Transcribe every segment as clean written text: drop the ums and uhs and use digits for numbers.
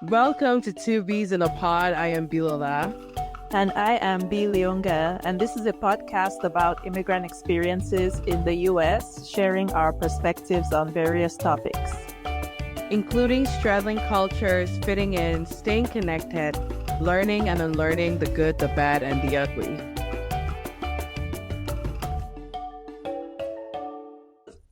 Welcome to Two Bees in a Pod. I am Bilola. And I am B. Leonga, and this is a podcast about immigrant experiences in the US, sharing our perspectives on various topics, Including straddling cultures, fitting in, staying connected, learning and unlearning the good, the bad, and the ugly.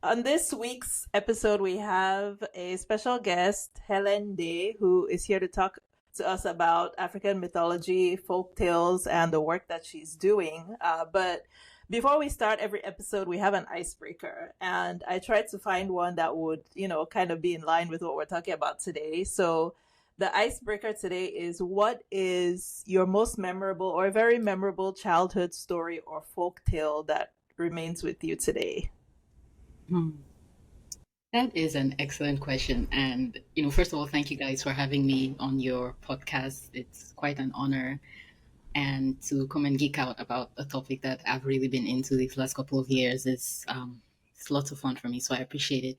On this week's episode, we have a special guest, Helen Nde, who is here to talk to us about African mythology, folk tales, and the work that she's doing. But before we start every episode, we have an icebreaker. And I tried to find one that would, kind of be in line with what we're talking about today. So the icebreaker today is, what is your most memorable or very memorable childhood story or folk tale that remains with you today? That is an excellent question. And, first of all, thank you guys for having me on your podcast. It's quite an honor. And to come and geek out about a topic that I've really been into these last couple of years is it's lots of fun for me. So I appreciate it.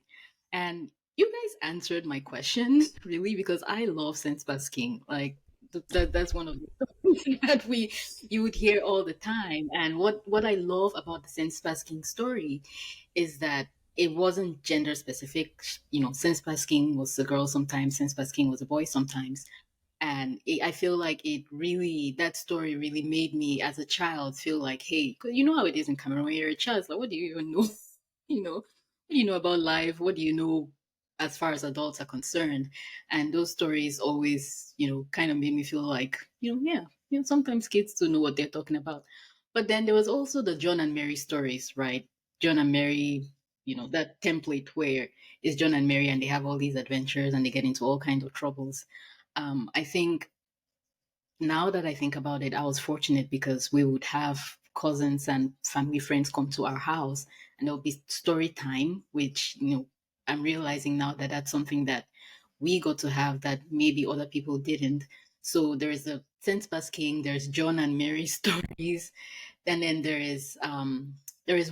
And you guys answered my question, really, because I love sense basking. Like, that's one of the things that you would hear all the time. And what I love about the sense basking story is that it wasn't gender specific. Sense basking was a girl sometimes, sense basking was a boy sometimes. And I feel like that story really made me as a child feel like, hey, 'cause you know how it is in Cameroon when you're a child. It's like, what do you even know? What do you know about life? What do you know as far as adults are concerned? And those stories always, kind of made me feel like, sometimes kids do know what they're talking about. But then there was also the John and Mary stories, right? John and Mary, that template where it's John and Mary and they have all these adventures and they get into all kinds of troubles. I think now that I think about it, I was fortunate because we would have cousins and family friends come to our house and there'll be story time, which, I'm realizing now that that's something that we got to have that maybe other people didn't. So there's a sense basking, there's John and Mary stories, and then there is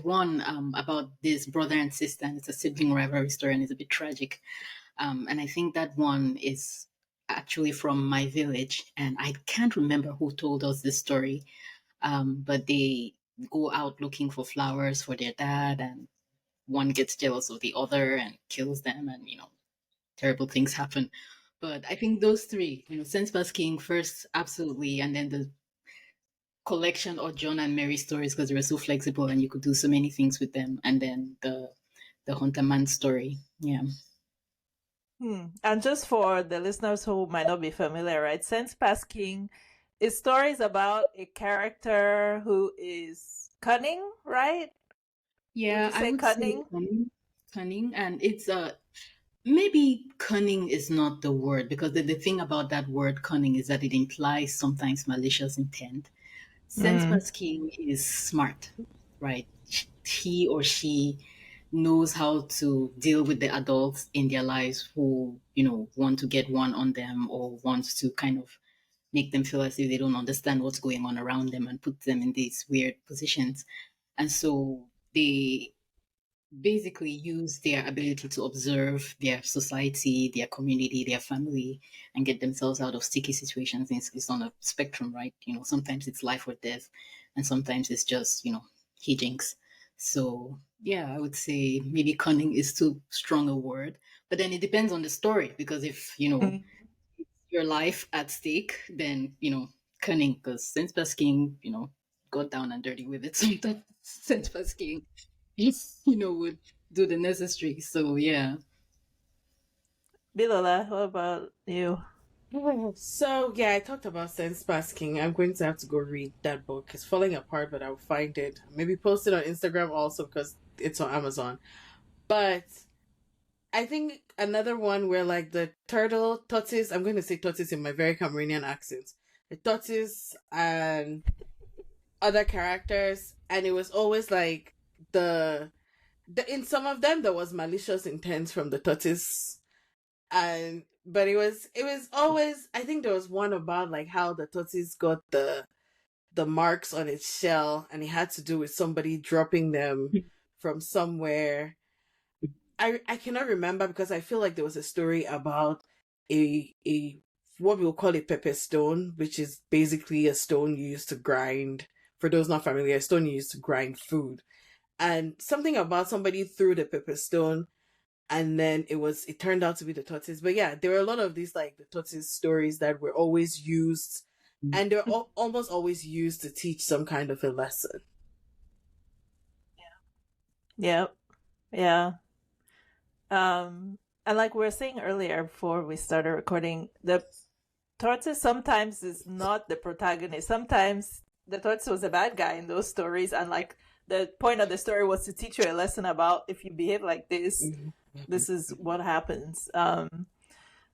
one about this brother and sister, and it's a sibling rivalry story, and it's a bit tragic. And I think that one is actually from my village, and I can't remember who told us this story. But they go out looking for flowers for their dad, and one gets jealous of the other and kills them, and terrible things happen. But I think those three, sense basking first, absolutely, and then the collection of John and Mary stories because they were so flexible and you could do so many things with them, and then the Hunter Man story. Yeah. And just for the listeners who might not be familiar, right? Sense basking is stories about a character who is cunning, right? Yeah, Would you I say would say cunning? cunning, and it's maybe cunning is not the word because the thing about that word cunning is that it implies sometimes malicious intent. Sense Mm. basking is smart, right? He or she knows how to deal with the adults in their lives who, want to get one on them or want to kind of make them feel as if they don't understand what's going on around them and put them in these weird positions. And so they basically use their ability to observe their society, their community, their family, and get themselves out of sticky situations. It's on a spectrum, right? Sometimes it's life or death, and sometimes it's just, hijinks. So, yeah, I would say maybe cunning is too strong a word, but then it depends on the story because if, Mm. your life at stake, then, cunning, because sense basking, got down and dirty with it sometimes. Sense basking would do the necessary. So yeah. Bilola, what about you? So, yeah, I talked about sense basking. I'm going to have to go read that book. It's falling apart, but I'll find it. Maybe post it on Instagram also because it's on Amazon. But I think another one where like the turtle, tortoise, I'm going to say tortoise in my very Cameroonian accent. The tortoise and other characters, and it was always like the in some of them there was malicious intent from the tortoise, and but it was always, I think there was one about like how the tortoise got the marks on its shell, and it had to do with somebody dropping them from somewhere. I cannot remember because I feel like there was a story about a what we'll call a pepper stone, which is basically a stone used to grind. For those not familiar, a stone used to grind food. And something about somebody threw the pepper stone, and then it turned out to be the tortoise. But yeah, there were a lot of these like the tortoise stories that were always used, and they're almost always used to teach some kind of a lesson. Yeah. Yeah. And like we were saying earlier before we started recording, the tortoise sometimes is not the protagonist. Sometimes the tortoise was a bad guy in those stories, and like the point of the story was to teach you a lesson about if you behave like this, this is what happens.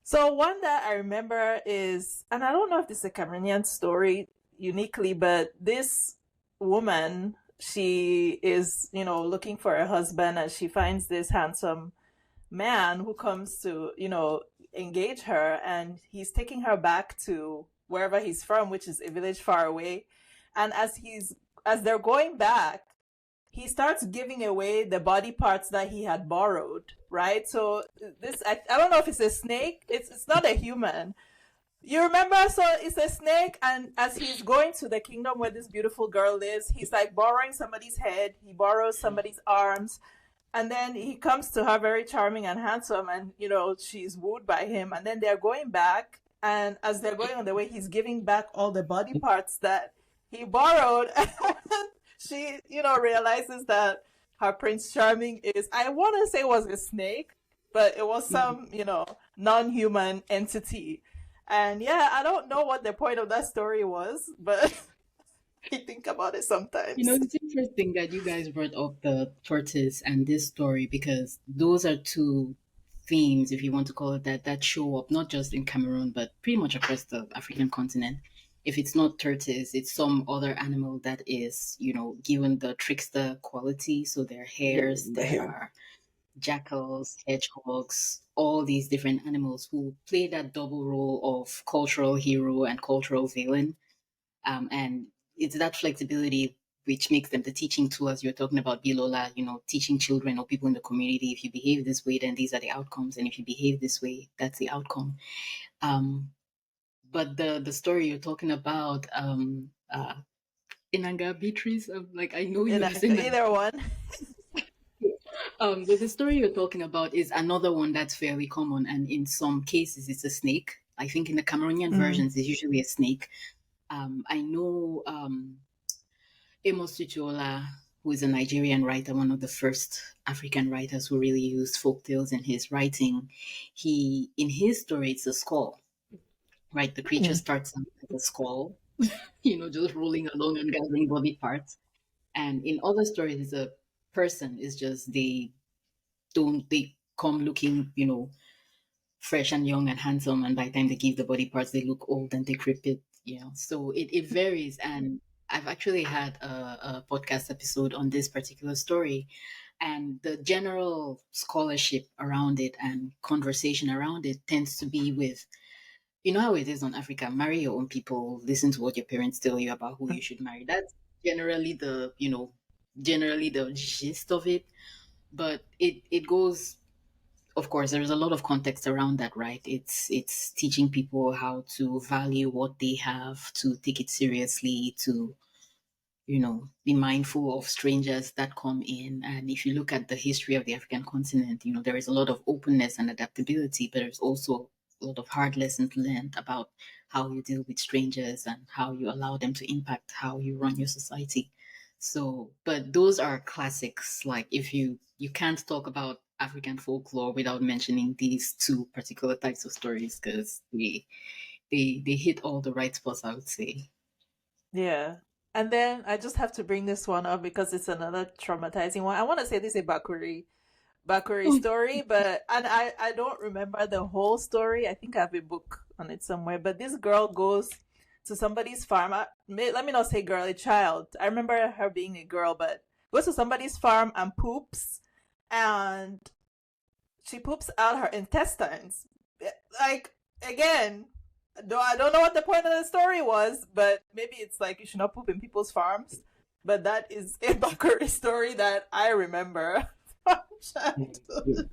So one that I remember is, and I don't know if this is a Cameroonian story uniquely, but this woman, she is, looking for a husband, and she finds this handsome man who comes to, engage her, and he's taking her back to wherever he's from, which is a village far away. And as they're going back, he starts giving away the body parts that he had borrowed, right? So this, I don't know if it's a snake. It's not a human. You remember? So it's a snake, and as he's going to the kingdom where this beautiful girl lives, he's like borrowing somebody's head. He borrows somebody's arms. And then he comes to her very charming and handsome, and, she's wooed by him. And then they're going back. And as they're going on the way, he's giving back all the body parts that he borrowed. And she, realizes that her Prince Charming is, I want to say it was a snake, but it was some, non-human entity. And yeah, I don't know what the point of that story was, but I think about it sometimes. It's interesting that you guys brought up the tortoise and this story, because those are two themes, if you want to call it that show up not just in Cameroon, but pretty much across the African continent. If it's not tortoise, it's some other animal that is, given the trickster quality. So there are hares, there are jackals, hedgehogs, all these different animals who play that double role of cultural hero and cultural villain. And it's that flexibility which makes them the teaching tool, as you're talking about, Bilola, teaching children or people in the community, if you behave this way, then these are the outcomes. And if you behave this way, that's the outcome. But the story you're talking about, Inanga Beatrice, I know you've seen either one. The story you're talking about is another one that's fairly common, and in some cases it's a snake. I think in the Cameroonian versions it's usually a snake. I know Amos Tutuola, who is a Nigerian writer, one of the first African writers who really used folktales in his writing. In his story, it's a skull, right? The creature starts out as a skull, just rolling along and gathering body parts. And in other stories, a person is just, they come looking, fresh and young and handsome, and by the time they give the body parts, they look old and decrepit. So it varies. And I've actually had a podcast episode on this particular story, and the general scholarship around it and conversation around it tends to be with, how it is on Africa, marry your own people, listen to what your parents tell you about who you should marry. That's generally the gist of it. But it goes, of course, there's a lot of context around that, right? It's teaching people how to value what they have, to take it seriously, to, be mindful of strangers that come in. And if you look at the history of the African continent, there is a lot of openness and adaptability, but there's also a lot of hard lessons learned about how you deal with strangers and how you allow them to impact how you run your society. So, but those are classics. Like, if you can't talk about African folklore without mentioning these two particular types of stories, because they hit all the right spots, I would say. Yeah. And then I just have to bring this one up because it's another traumatizing one. I want to say this is a Bakuri story, but I don't remember the whole story. I think I have a book on it somewhere. But this girl goes to somebody's farm. Let me not say girl, a child. I remember her being a girl, but goes to somebody's farm and poops, and she poops out her intestines. Like, again, I don't know what the point of the story was, but maybe it's like you should not poop in people's farms. But that is a Bakuri story that I remember from childhood.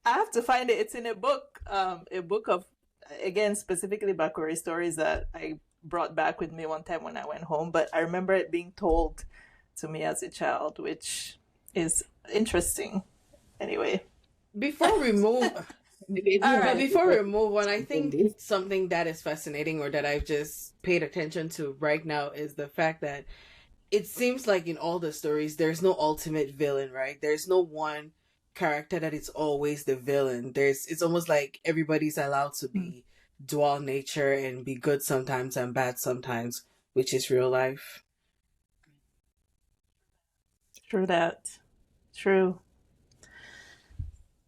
I have to find it. It's in a book of, again, specifically Bakuri stories that I brought back with me one time when I went home. But I remember it being told to me as a child, which is interesting. Anyway, Before we move, Maybe all but right. before we move on, I something think this. something that is fascinating or that I've just paid attention to right now is the fact that it seems like in all the stories, there's no ultimate villain, right? There's no one character that is always the villain. It's almost like everybody's allowed to be dual nature and be good sometimes and bad sometimes, which is real life. True that. True.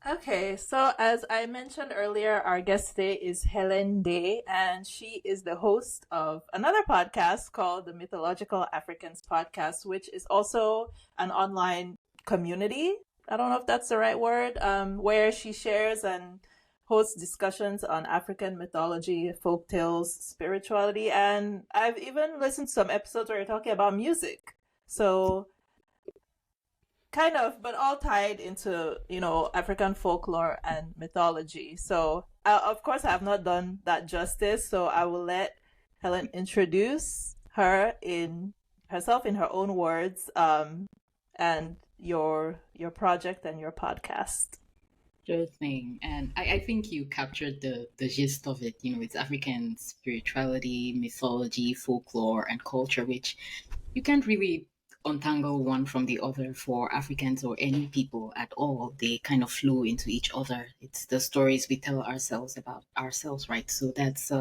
Okay, so as I mentioned earlier, our guest today is Helen Nde, and she is the host of another podcast called the Mythological Africans podcast, which is also an online community. I don't know if that's the right word, where she shares and hosts discussions on African mythology, folk tales, spirituality, and I've even listened to some episodes where you're talking about music. So kind of, but all tied into, African folklore and mythology. So of course I have not done that justice, so I will let Helen introduce herself in her own words, and your project and your podcast. Sure thing. And I think you captured the gist of it. It's African spirituality, mythology, folklore, and culture, which you can't really untangle one from the other for Africans or any people at all. They kind of flow into each other. It's the stories we tell ourselves about ourselves, right? So that's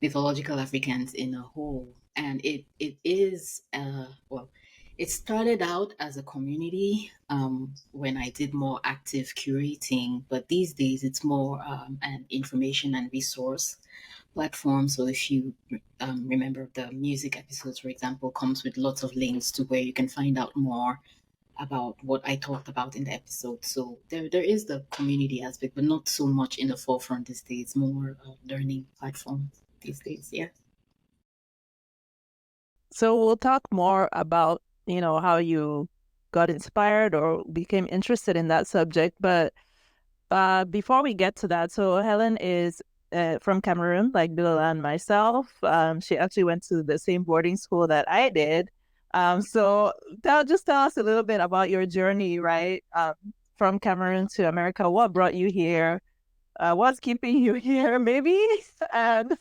mythological Africans in a whole. And it is, well, it started out as a community when I did more active curating, but these days it's more an information and resource platform. So if you remember the music episodes, for example, comes with lots of links to where you can find out more about what I talked about in the episode. So there is the community aspect, but not so much in the forefront these days. More learning platforms these days. Yeah. So we'll talk more about, how you got inspired or became interested in that subject. But before we get to that, so Helen is from Cameroon, like Bill and myself. She actually went to the same boarding school that I did. So just tell us a little bit about your journey, right? From Cameroon to America. What brought you here? What's keeping you here, maybe? And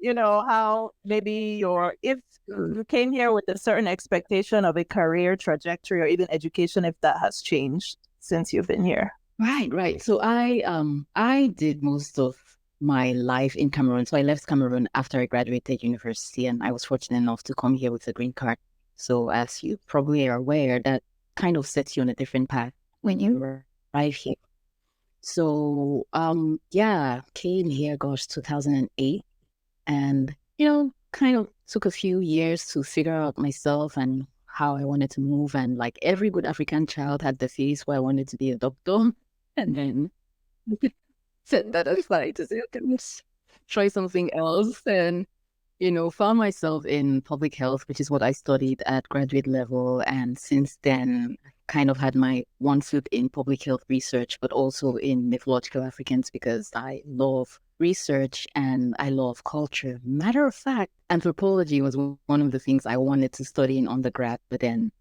how maybe if you came here with a certain expectation of a career trajectory or even education, if that has changed since you've been here. Right. So I did most of my life in Cameroon. So I left Cameroon after I graduated university, and I was fortunate enough to come here with a green card. So as you probably are aware, that kind of sets you on a different path when you arrive here. So yeah, came here, gosh, 2008, and kind of took a few years to figure out myself and how I wanted to move. And like every good African child had the phase where I wanted to be a doctor, and then said that aside to say, okay, let's try something else. And found myself in public health, which is what I studied at graduate level. And since then, kind of had my one foot in public health research, but also in mythological Africans because I love research and I love culture. Matter of fact, anthropology was one of the things I wanted to study in undergrad, but then,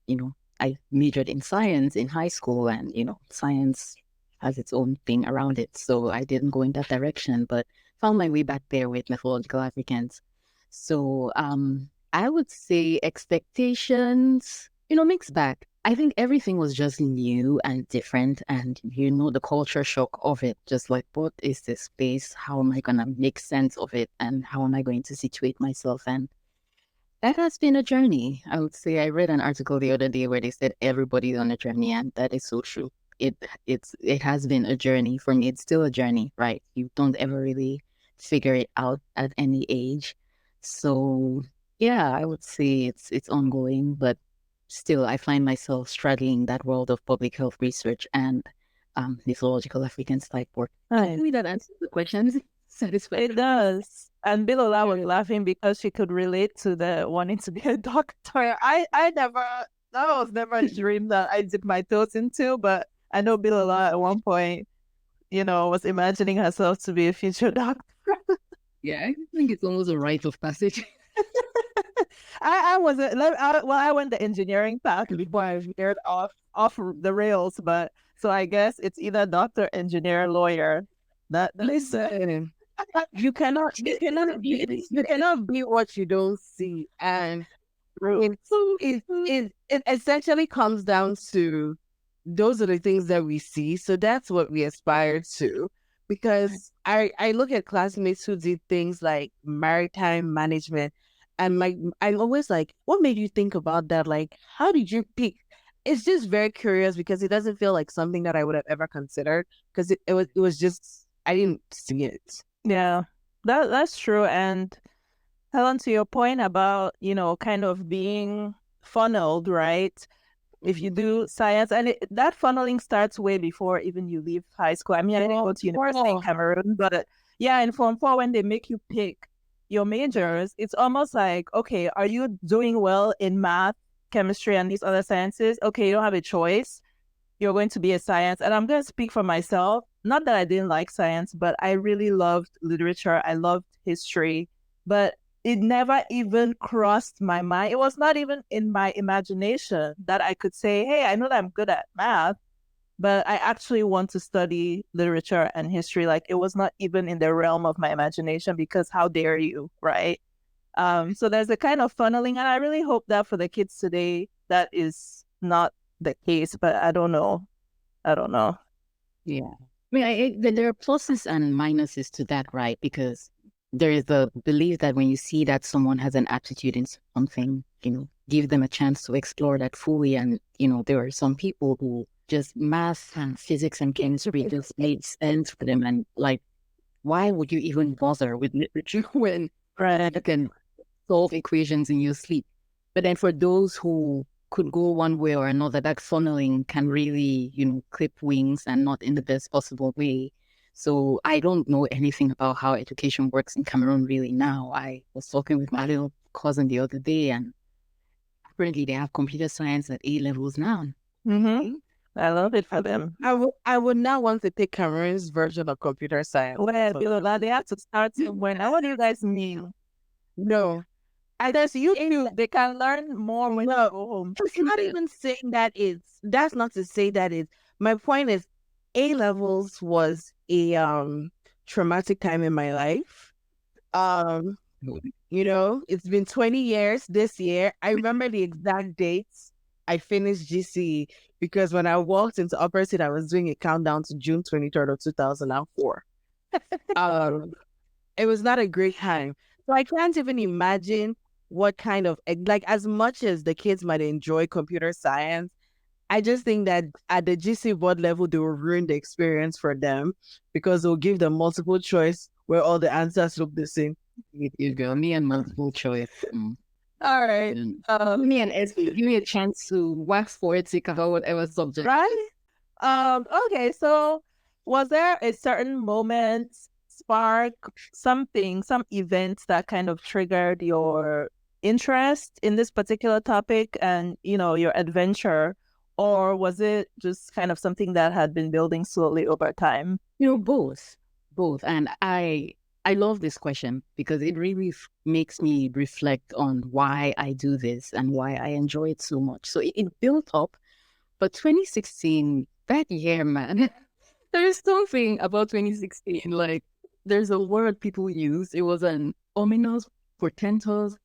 I majored in science in high school, and, science has its own thing around it. So I didn't go in that direction, but found my way back there with mythological Africans. So I would say expectations, mixed bag. I think everything was just new and different, and the culture shock of it. Just like, what is this space? How am I gonna make sense of it? And how am I going to situate myself? And that has been a journey. I would say I read an article the other day where they said everybody's on a journey, and that is so true. It has been a journey for me. It's still a journey, right? You don't ever really figure it out at any age. So yeah, I would say it's ongoing, but still I find myself straddling that world of public health research and mythological Africans type work. Maybe that answers the question. Satisfied. It does. And Bilola was laughing because she could relate to the wanting to be a doctor. That was never a dream that I dipped my toes into, but I know Bilola at one point was imagining herself to be a future doctor. Yeah, I think it's almost a rite of passage. I wasn't. I went the engineering path before I veered off the rails. But so I guess it's either doctor, engineer, lawyer. Listen, you cannot be what you don't see, and it essentially comes down to those are the things that we see. So that's what we aspire to. Because I look at classmates who did things like maritime management, and I'm always like, what made you think about that? Like, how did you pick? It's just very curious because it doesn't feel like something that I would have ever considered because it was just I didn't see it. Yeah, that's true. And Helen, to your point about, kind of being funneled, right? If you do science, and that funneling starts way before even you leave high school. I mean, I didn't go to university in Cameroon, but yeah, in Form 4, when they make you pick your majors, it's almost like, okay, are you doing well in math, chemistry, and these other sciences? Okay, you don't have a choice. You're going to be a science. And I'm going to speak for myself. Not that I didn't like science, but I really loved literature. I loved history, but it never even crossed my mind. It was not even in my imagination that I could say, hey, I know that I'm good at math, but I actually want to study literature and history. Like it was not even in the realm of my imagination because how dare you, right? So there's a kind of funneling, and I really hope that for the kids today, that is not the case, but I don't know. I don't know. Yeah. I mean, there are pluses and minuses to that, right? Because there is the belief that when you see that someone has an aptitude in something, give them a chance to explore that fully. And, there are some people who just math and physics and chemistry just made sense for them. And like, why would you even bother with literature when you can solve equations in your sleep? But then for those who could go one way or another, that funneling can really, clip wings and not in the best possible way. So I don't know anything about how education works in Cameroon really now. I was talking with my little cousin the other day, and apparently they have computer science at A levels now. Mm-hmm. I love it for them. I would now want to take Cameroon's version of computer science. Well, they have to start somewhere. Now, what do you guys mean? No, There's YouTube. They can learn more when you go home. it's not even saying that's not to say that is. My point is A levels was a traumatic time in my life. Um, it's been 20 years this year. I remember the exact dates I finished GCE because when I walked into Upper Seed, I was doing a countdown to June 23rd of 2004. It was not a great time. So I can't even imagine what kind of, like, as much as the kids might enjoy computer science, I just think that at the GC board level, they will ruin the experience for them because they'll give them multiple choice where all the answers look the same. You go, me and multiple choice. All right. Me and SB, give me a chance to wax poetic about whatever subject. Right? Okay, so was there a certain moment, spark, something, some event that kind of triggered your interest in this particular topic and, your adventure? Or was it just kind of something that had been building slowly over time? Both. And I love this question because it really makes me reflect on why I do this and why I enjoy it so much. So it built up, but 2016, that year, man, there's something about 2016, like there's a word people use. It was an ominous, portentous,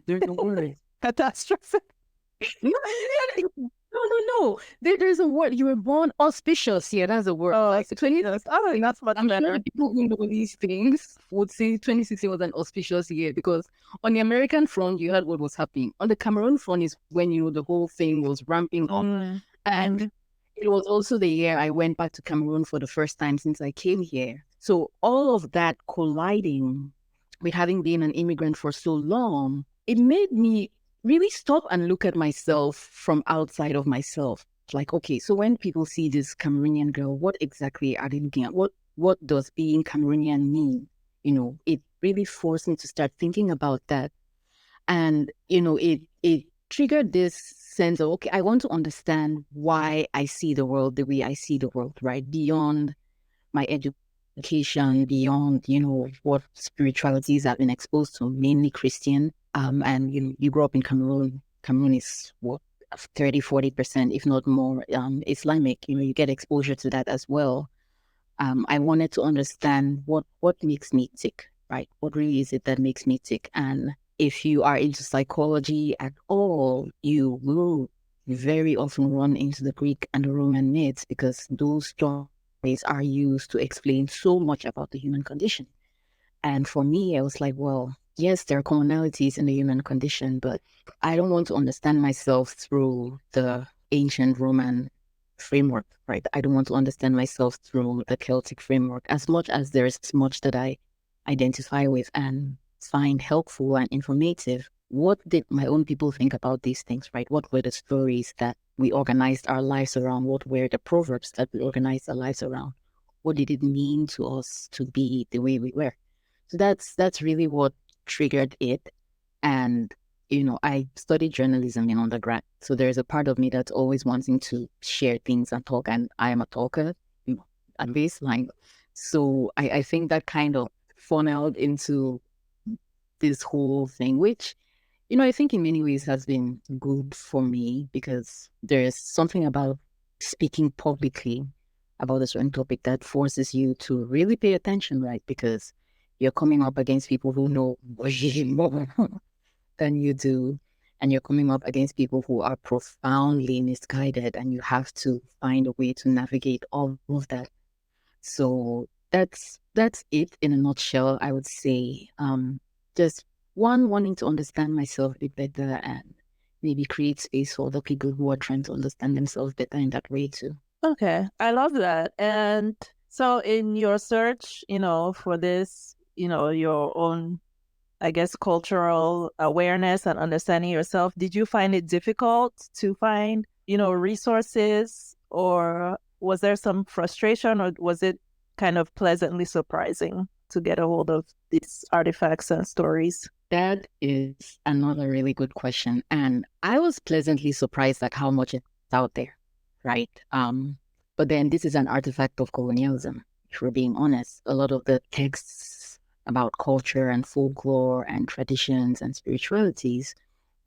there's a word. Catastrophe. No. There's a word. You were born auspicious. Yeah, that's a word. Oh, like 20, that's much I'm better. sure the people who know these things would say 2016 was an auspicious year because on the American front, you heard what was happening. On the Cameroon front is when, the whole thing was ramping up. And it was also the year I went back to Cameroon for the first time since I came here. So all of that colliding with having been an immigrant for so long, it made me really stop and look at myself from outside of myself. Like, okay, so when people see this Cameroonian girl, what exactly are they looking at? What does being Cameroonian mean? It really forced me to start thinking about that. And, it triggered this sense of, okay, I want to understand why I see the world the way I see the world, right? Beyond my education beyond, what spiritualities I've been exposed to, mainly Christian. And you grew up in Cameroon. Cameroon is what, 30-40%, if not more, Islamic. You get exposure to that as well. I wanted to understand what makes me tick, right? What really is it that makes me tick? And if you are into psychology at all, you will very often run into the Greek and the Roman myths, because those stories are used to explain so much about the human condition. And for me, I was like, well, yes, there are commonalities in the human condition, but I don't want to understand myself through the ancient Roman framework, right? I don't want to understand myself through the Celtic framework, as much as there's much that I identify with and find helpful and informative. What did my own people think about these things, right? What were the stories that we organized our lives around? What were the proverbs that we organized our lives around? What did it mean to us to be the way we were? So that's really what triggered it. And I studied journalism in undergrad. So there's a part of me that's always wanting to share things and talk, and I am a talker, at baseline. So I think that kind of funneled into this whole thing, which, I think in many ways has been good for me, because there's something about speaking publicly about a certain topic that forces you to really pay attention, right? Because you're coming up against people who know way more than you do. And you're coming up against people who are profoundly misguided, and you have to find a way to navigate all of that. So that's it in a nutshell, I would say. Just wanting to understand myself a bit better, and maybe create space for other people who are trying to understand themselves better in that way too. Okay, I love that. And so in your search, for this, your own, I guess, cultural awareness and understanding yourself, did you find it difficult to find, resources, or was there some frustration, or was it kind of pleasantly surprising to get a hold of these artifacts and stories? That is another really good question. And I was pleasantly surprised at how much it's out there, right? But then this is an artifact of colonialism, if we're being honest. A lot of the texts about culture and folklore and traditions and spiritualities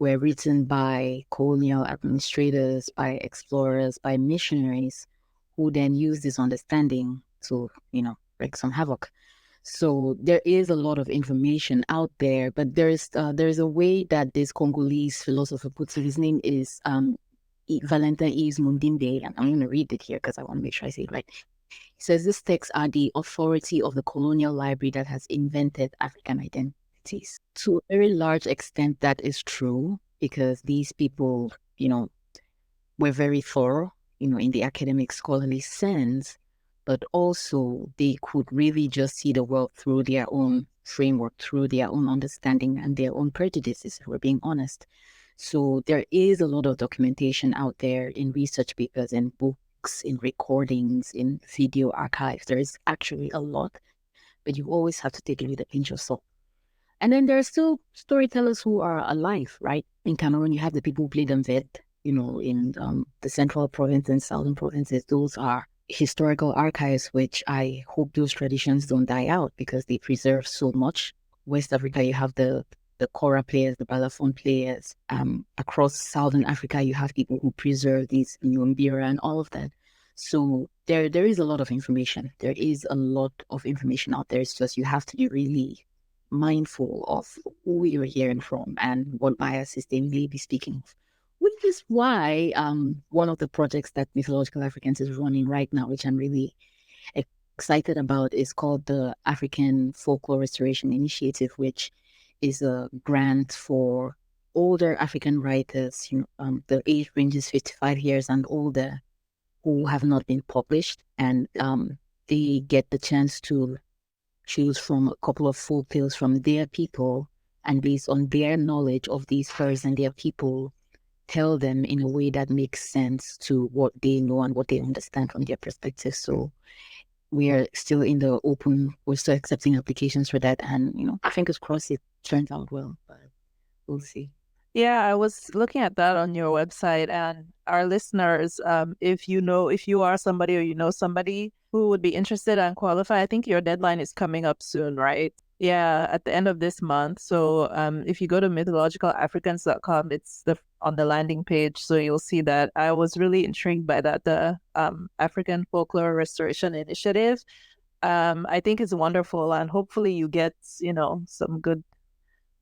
were written by colonial administrators, by explorers, by missionaries, who then used this understanding to, wreak some havoc. So there is a lot of information out there, but there's a way that this Congolese philosopher puts it. His name is Valentin Yves Mundimbe, and I'm going to read it here because I want to make sure I say it right. He says, these texts are the authority of the colonial library that has invented African identities. To a very large extent, that is true, because these people, were very thorough, in the academic scholarly sense, but also they could really just see the world through their own framework, through their own understanding and their own prejudices, if we're being honest. So there is a lot of documentation out there in research papers, in books, in recordings, in video archives. There is actually a lot, but you always have to take it with a pinch of salt. And then there are still storytellers who are alive, right? In Cameroon, you have the people who play them vet, in the central province and southern provinces. Those are historical archives, which I hope those traditions don't die out, because they preserve so much. West Africa, you have the kora players, the balafon players. Across southern Africa, you have people who preserve these Nyumbira and all of that. So there is a lot of information. There is a lot of information out there. It's just you have to be really mindful of who you're hearing from and what biases they may be speaking of. Which is why one of the projects that Mythological Africans is running right now, which I'm really excited about, is called the African Folklore Restoration Initiative, which is a grant for older African writers. The age range is 55 years and older, who have not been published, and they get the chance to choose from a couple of folk tales from their people, and based on their knowledge of these birds and their people, tell them in a way that makes sense to what they know and what they understand from their perspective. So we are still we're still accepting applications for that. And, fingers crossed it turns out well, but we'll see. Yeah, I was looking at that on your website, and our listeners, if you are somebody or you know somebody who would be interested and qualify, I think your deadline is coming up soon, right? Yeah, at the end of this month. So, if you go to mythologicalafricans.com, it's on the landing page, so you'll see that. I was really intrigued by that, the African Folklore Restoration Initiative. I think it's wonderful, and hopefully you get, some good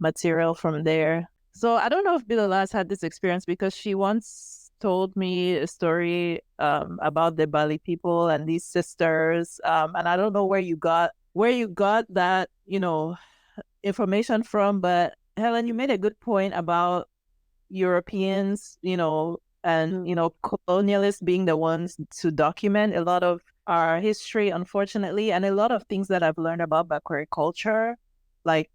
material from there. So I don't know if Bilal has had this experience because she once told me a story about the Bali people and these sisters. And I don't know where you got that, information from, but Helen, you made a good point about Europeans, and colonialists being the ones to document a lot of our history, unfortunately, and a lot of things that I've learned about Bakwe culture, like,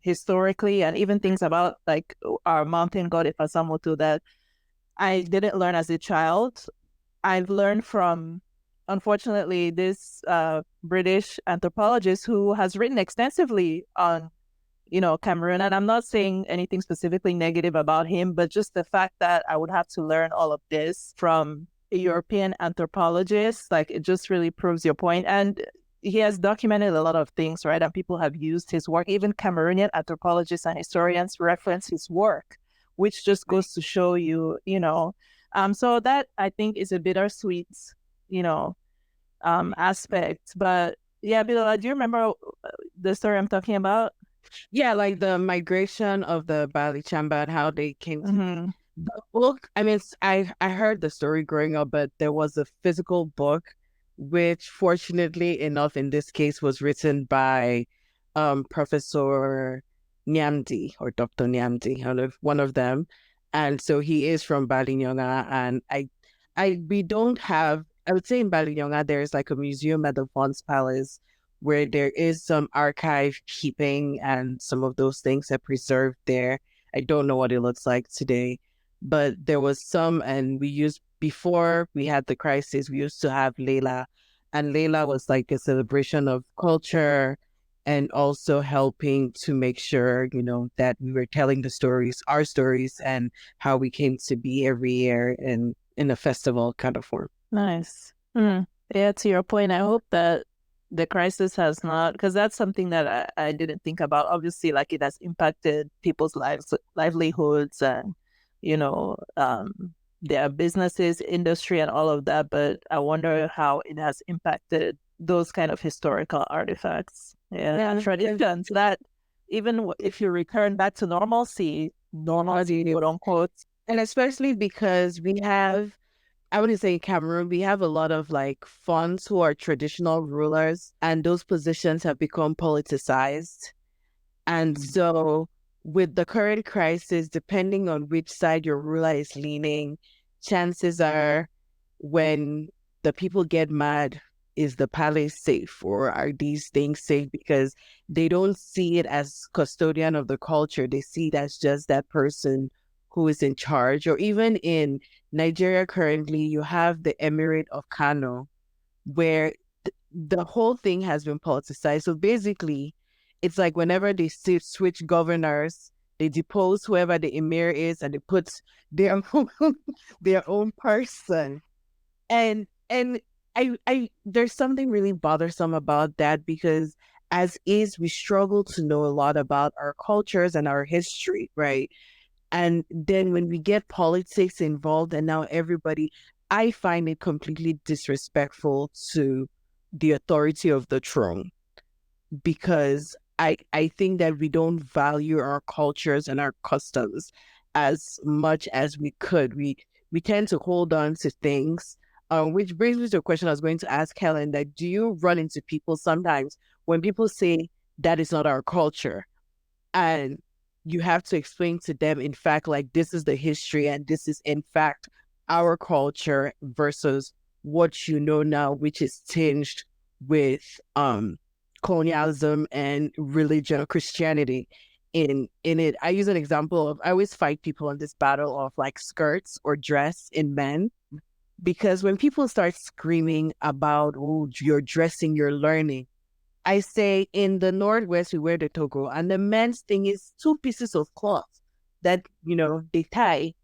historically, and even things about like our mountain god Ifasamoto that I didn't learn as a child. I've learned from, unfortunately, this British anthropologist who has written extensively on Cameroon. And I'm not saying anything specifically negative about him, but just the fact that I would have to learn all of this from a European anthropologist, like it just really proves your point. And he has documented a lot of things, right? And people have used his work. Even Cameroonian anthropologists and historians reference his work, which just goes to show you, so that I think is a bittersweet, you know, aspect. But yeah, Bilal, do you remember the story I'm talking about? Yeah, like the migration of the Bali Chamba and how they came to Mm-hmm. the book. I mean, I heard the story growing up, but there was a physical book, which fortunately enough in this case was written by Professor Nyamdi or Dr. Nyamdi, one of them. And so he is from Bali Nyonga, and we don't have. I would say in Bali Nyonga there's like a museum at the Vaughn's Palace where there is some archive keeping and some of those things are preserved there. I don't know what it looks like today, but there was some, and we used before we had the crisis, we used to have Leila, and Leila was like a celebration of culture and also helping to make sure, that we were telling the stories, our stories, and how we came to be every year in a festival kind of form. Nice. Yeah, to your point, I hope that the crisis has not, because that's something that I didn't think about. Obviously, like it has impacted people's livelihoods, and, their businesses, industry, and all of that. But I wonder how it has impacted those kind of historical artifacts. Yeah, traditions that even if you return back to normalcy, quote unquote. And especially because we have, I wouldn't say in Cameroon, we have a lot of like funds who are traditional rulers, and those positions have become politicized. And so, with the current crisis, depending on which side your ruler is leaning, chances are when the people get mad, is the palace safe or are these things safe? Because they don't see it as custodian of the culture. They see it as just that person who is in charge. Or even in Nigeria currently, you have the Emirate of Kano, where the whole thing has been politicized. So basically, it's like whenever they switch governors, they depose whoever the emir is, and they put their own, their own person. And I there's something really bothersome about that, because as is, we struggle to know a lot about our cultures and our history, right? And then when we get politics involved, and now everybody, I find it completely disrespectful to the authority of the throne, because I think that we don't value our cultures and our customs as much as we could. We tend to hold on to things. Which brings me to a question I was going to ask Helen, that do you run into people sometimes when people say that is not our culture, and you have to explain to them, in fact, like this is the history and this is in fact our culture versus what you know now, which is tinged with colonialism and religion, Christianity in it. I use an example of, I always fight people in this battle of like skirts or dress in men, because when people start screaming about, oh, you're dressing, you're learning, I say in the Northwest, we wear the togo, and the men's thing is two pieces of cloth that, they tie.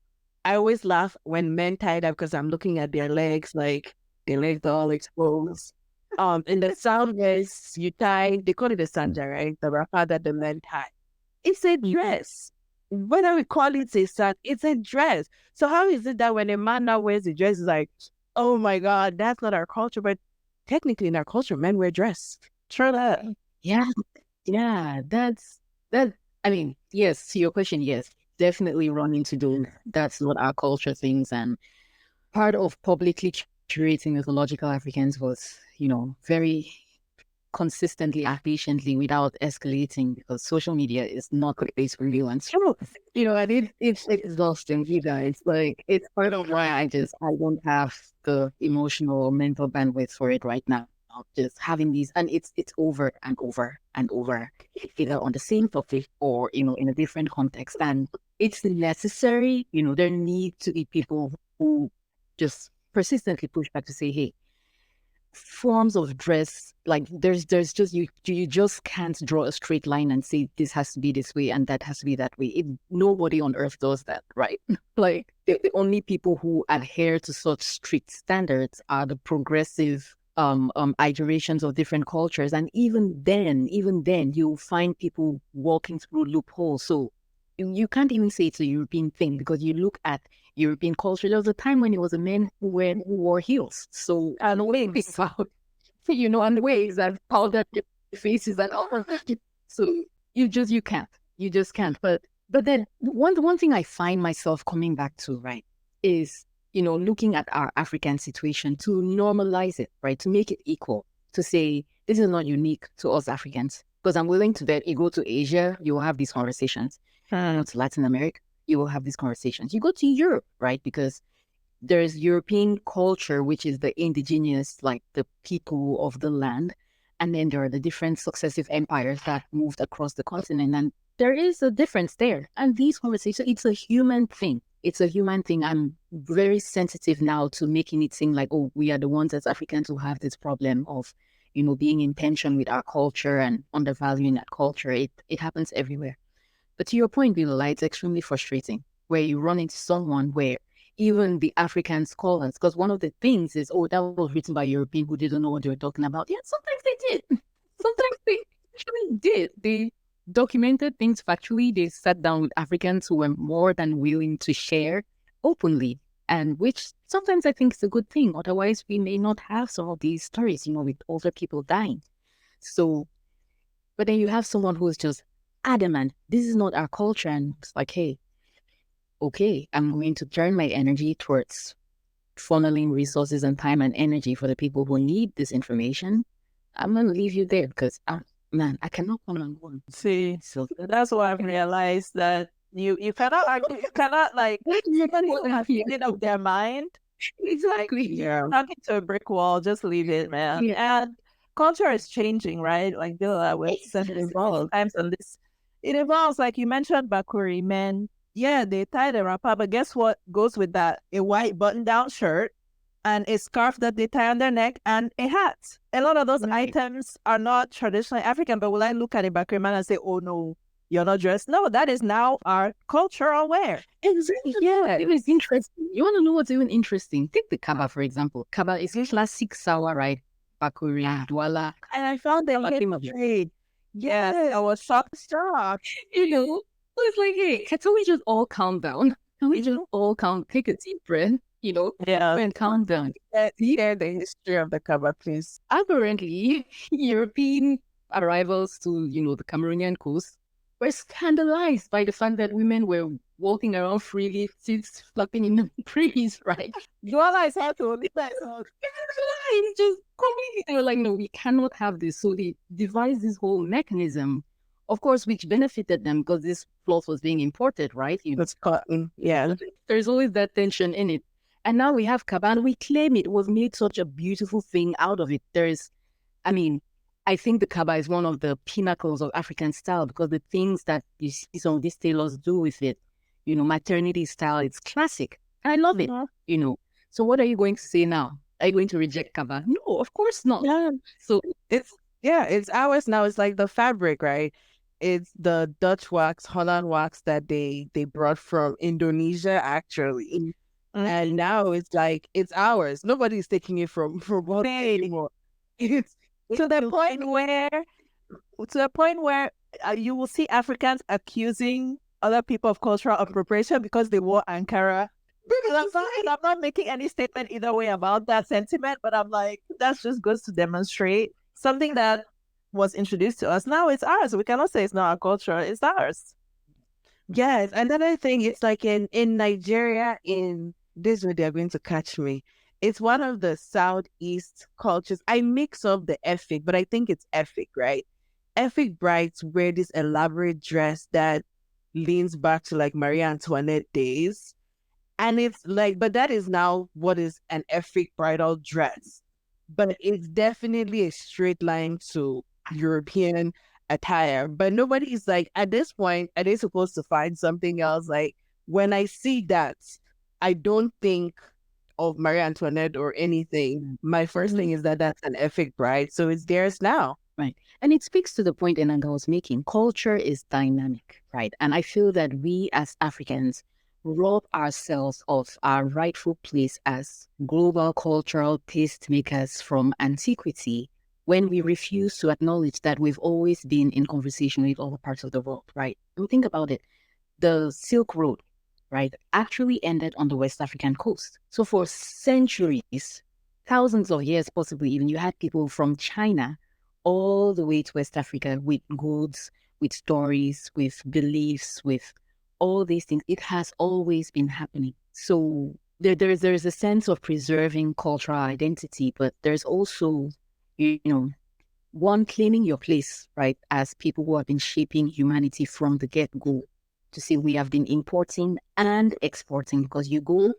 I always laugh when men tie that because I'm looking at their legs, like their legs are all exposed. In the Southwest, you tie, they call it a sanja, right? The wrapper that the men tie. It's a dress. Whether we call it a sand, it's a dress. So how is it that when a man now wears a dress, it's like, oh my God, that's not our culture. But technically in our culture, men wear dress. True that. Yeah, yeah, that. I mean, yes, to your question, yes, definitely run into those. That's not our culture things. And part of publicly curating mythological Africans was, very consistently and patiently without escalating, because social media is not the place for nuance. Sure. And it's exhausting either. It's like, it's part of why I don't have the emotional or mental bandwidth for it right now. Just having these, and it's over and over and over, either on the same topic or, in a different context. And it's necessary, there need to be people who just persistently push back to say, hey, forms of dress, like there's just you just can't draw a straight line and say this has to be this way and that has to be that way. Nobody on earth does that, right? Like the only people who adhere to such strict standards are the progressive iterations of different cultures. And even then you'll find people walking through loopholes. So you can't even say it's a European thing, because you look at European culture. There was a time when it was a men who wore heels. So, and waves out, and the waves that powdered their faces and all of that. So you just can't. But then one thing I find myself coming back to, right, is, looking at our African situation to normalize it, right, to make it equal, to say this is not unique to us Africans. Because I'm willing to bet you go to Asia, you will have these conversations. To Latin America, you will have these conversations. You go to Europe, right? Because there's European culture, which is the indigenous, like the people of the land. And then there are the different successive empires that moved across the continent. And there is a difference there. And these conversations, it's a human thing. It's a human thing. I'm very sensitive now to making it seem like, oh, we are the ones as Africans who have this problem of, being in tension with our culture and undervaluing that culture. It happens everywhere. But to your point, Bilal, it's extremely frustrating where you run into someone where even the African scholars, because one of the things is, oh, that was written by European who didn't know what they were talking about. Yeah, sometimes they did. Sometimes they actually did. They documented things factually. They sat down with Africans who were more than willing to share openly, and which sometimes I think is a good thing. Otherwise, we may not have some of these stories, with older people dying. So, but then you have someone who is just adamant, this is not our culture. And it's like, hey, okay, I'm going to turn my energy towards funneling resources and time and energy for the people who need this information. I'm going to leave you there because, I cannot come and go. See, so that's why I've realized that you cannot argue, you cannot made up their mind. Exactly. Yeah. Talking to a brick wall, just leave it, man. Yeah. And culture is changing, right? Like Bill, we've said it evolves times on this. It evolves, like you mentioned, Bakuri, men. Yeah, they tie the wrapper, but guess what goes with that? A white button-down shirt and a scarf that they tie on their neck and a hat. A lot of those items are not traditionally African, but will I look at a Bakuri man and say, oh no, you're not dressed? No, that is now our cultural wear. Exactly. Yeah, it was interesting. You want to know what's even interesting? Take the Kaba, for example. Kaba is a classic Sawa, right? Bakuri, Douala. And I found them trade. Yes, I was shocked. It's like, hey, can we just all calm down? Can we just all take a deep breath, and calm down? Hear the history of the Kaba, please. Apparently, European arrivals to, the Cameroonian coast were scandalized by the fact that women were walking around freely, seats flapping in the breeze, right? Douala is how to live that. It's just completely, they were like, no, we cannot have this. So they devised this whole mechanism, of course, which benefited them because this cloth was being imported, right? That's cotton, yeah. There's always that tension in it. And now we have Kaba, and we claim it was made such a beautiful thing out of it. I think the Kaba is one of the pinnacles of African style because the things that you see some of these tailors do with it, maternity style, it's classic. And I love it, So what are you going to say now? Are you going to reject Kaba? No, of course not. Yeah. So it's ours now. It's like the fabric, right? It's the Dutch wax, Holland wax that they brought from Indonesia actually. And now it's like it's ours. Nobody's taking it from us anymore. It's to the point where you will see Africans accusing other people of cultural appropriation because they wore Ankara. I'm not making any statement either way about that sentiment, but I'm like, that just goes to demonstrate something that was introduced to us. Now it's ours. We cannot say it's not our culture. It's ours. Yes, another thing, it's like in Nigeria, in this way they're going to catch me. It's one of the Southeast cultures. I mix up the Efik, but I think it's Efik, right? Efik brides wear this elaborate dress that leans back to like Marie Antoinette days. And it's like, but that is now what is an Efik bridal dress. But it's definitely a straight line to European attire. But nobody's like, at this point, are they supposed to find something else? Like, when I see that, I don't think of Marie Antoinette or anything. My first thing is that that's an Efik bride. So it's theirs now. Right. And it speaks to the point Enanga was making. Culture is dynamic, right? And I feel that we as Africans rob ourselves of our rightful place as global cultural tastemakers from antiquity when we refuse to acknowledge that we've always been in conversation with other parts of the world, right? And think about it. The Silk Road, right, actually ended on the West African coast. So for centuries, thousands of years possibly even, you had people from China all the way to West Africa with goods, with stories, with beliefs, with all these things. It has always been happening. So there's a sense of preserving cultural identity, but there's also, one, claiming your place, right, as people who have been shaping humanity from the get-go. To say we have been importing and exporting, because you go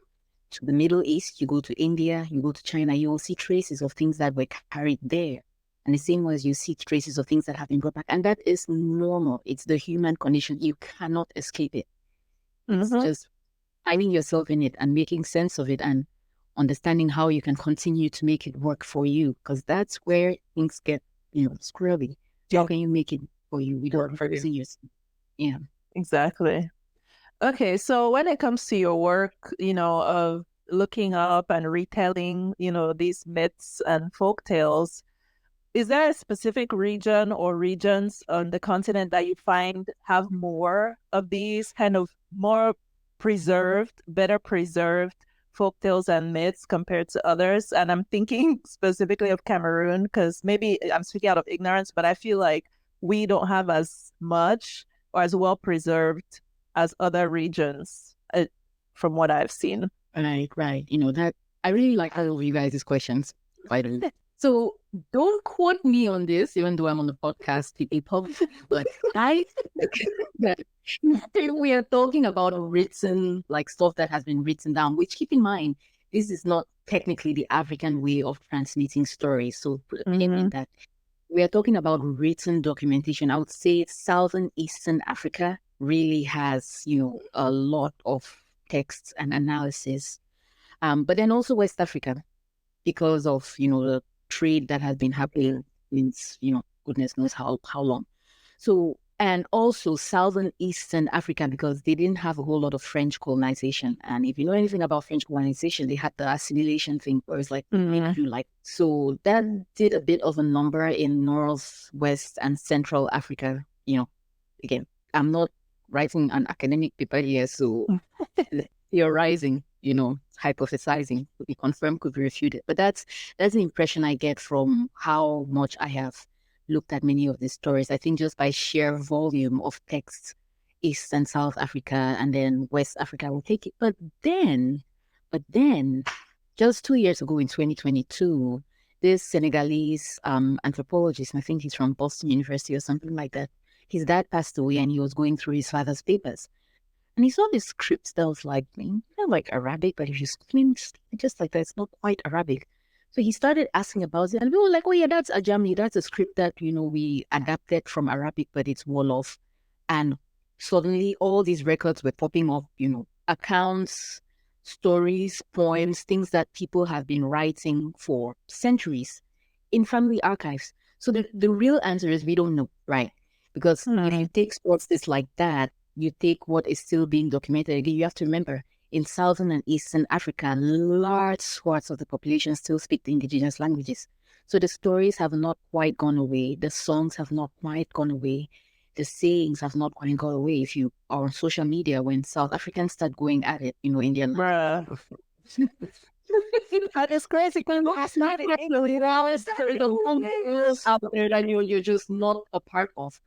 to the Middle East, you go to India, you go to China, you will see traces of things that were carried there. And the same as you see traces of things that have been brought back. And that is normal. It's the human condition. You cannot escape it. It's just finding yourself in it and making sense of it and understanding how you can continue to make it work for you. Because that's where things get, squirrely. How can you make it for you without focusing yourself? Yeah. Exactly. Okay, so when it comes to your work, of looking up and retelling, these myths and folk tales, is there a specific region or regions on the continent that you find have more of these kind of more better preserved folk tales and myths compared to others? And I'm thinking specifically of Cameroon, because maybe I'm speaking out of ignorance, but I feel like we don't have as much or as well preserved as other regions, from what I've seen. Right. That I really like all of you guys' questions, by the way. So don't quote me on this, even though I'm on the podcast, but I that we are talking about written, like stuff that has been written down, which, keep in mind, this is not technically the African way of transmitting stories. So put a pin in that. We are talking about written documentation. I would say Southern Eastern Africa really has, a lot of texts and analysis. But then also West Africa, because of, the trade that has been happening since, goodness knows how long. So, and also Southern Eastern Africa, because they didn't have a whole lot of French colonization. And if you know anything about French colonization, they had the assimilation thing where it's like, so that did a bit of a number in Northwest and Central Africa. Again, I'm not writing an academic paper here, so theorizing, hypothesizing, could be confirmed, could be refuted. But that's the impression I get from how much I have looked at many of these stories. I think just by sheer volume of texts, East and South Africa and then West Africa will take it. But then, just 2 years ago in 2022, this Senegalese anthropologist, I think he's from Boston University or something like that, his dad passed away and he was going through his father's papers. And he saw this script that was like Arabic, but if you scream just like that, it's not quite Arabic. So he started asking about it, and we were like, oh yeah, that's Ajami. That's a script that, we adapted from Arabic, but it's Wolof. And suddenly all these records were popping up, accounts, stories, poems, things that people have been writing for centuries in family archives. So the real answer is we don't know, right? Because if you take sources like that, you take what is still being documented. Again, you have to remember, in Southern and Eastern Africa, large swaths of the population still speak the indigenous languages. So the stories have not quite gone away. The songs have not quite gone away. The sayings have not quite gone away. If you are on social media, when South Africans start going at it, Indian. Bruh. It's crazy because last night in Italy, there's a long years out there that you're just not a part of.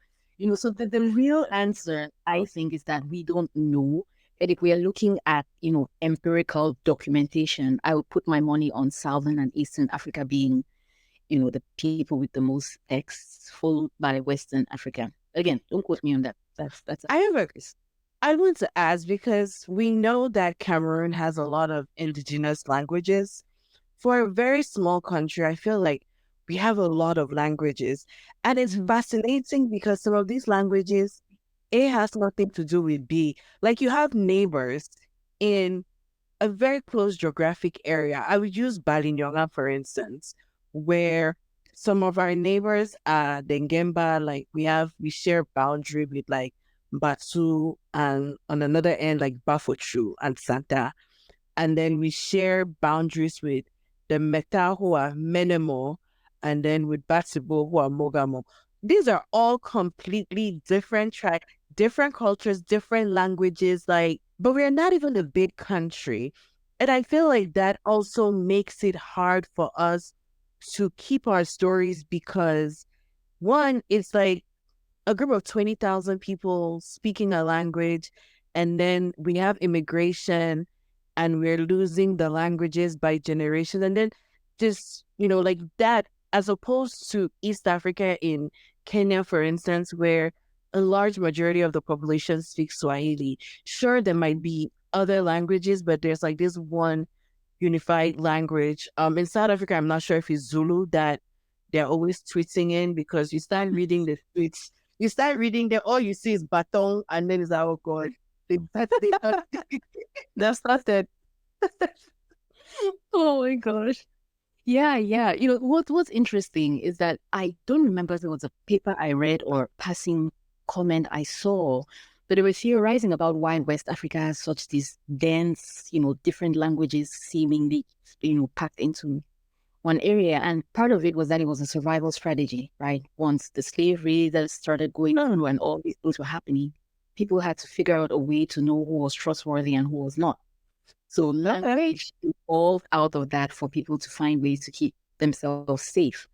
So the real answer, I think, is that we don't know. And if we are looking at, empirical documentation, I would put my money on Southern and Eastern Africa being, the people with the most texts, followed by Western Africa. Again, don't quote me on that. That's. I want to ask, because we know that Cameroon has a lot of indigenous languages. For a very small country, I feel like we have a lot of languages. And it's fascinating because some of these languages, A, has nothing to do with B. Like, you have neighbors in a very close geographic area. I would use Balinyonga, for instance, where some of our neighbors are Dengemba, like we share boundary with like Batu, and on another end, like Bafochu and Santa. And then we share boundaries with the Meta, who are Menemo, and then with Batibo, who are Mogamo. These are all completely different tribes, different cultures, different languages, but we're not even a big country. And I feel like that also makes it hard for us to keep our stories because, one, it's like a group of 20,000 people speaking a language, and then we have immigration and we're losing the languages by generations. And then just, like that, as opposed to East Africa, in Kenya, for instance, where a large majority of the population speaks Swahili. Sure, there might be other languages, but there's like this one unified language. In South Africa, I'm not sure if it's Zulu that they're always tweeting in, because you start reading the tweets, you start reading them, all you see is baton, and then it's like, oh God, that's not that. Oh my gosh. Yeah. What's interesting is that I don't remember if there was a paper I read or passing comment I saw, but they were theorizing about why West Africa has such these dense, different languages seemingly, packed into one area. And part of it was that it was a survival strategy, right? Once the slavery that started going on and all these things were happening, people had to figure out a way to know who was trustworthy and who was not. So language evolved out of that for people to find ways to keep themselves safe,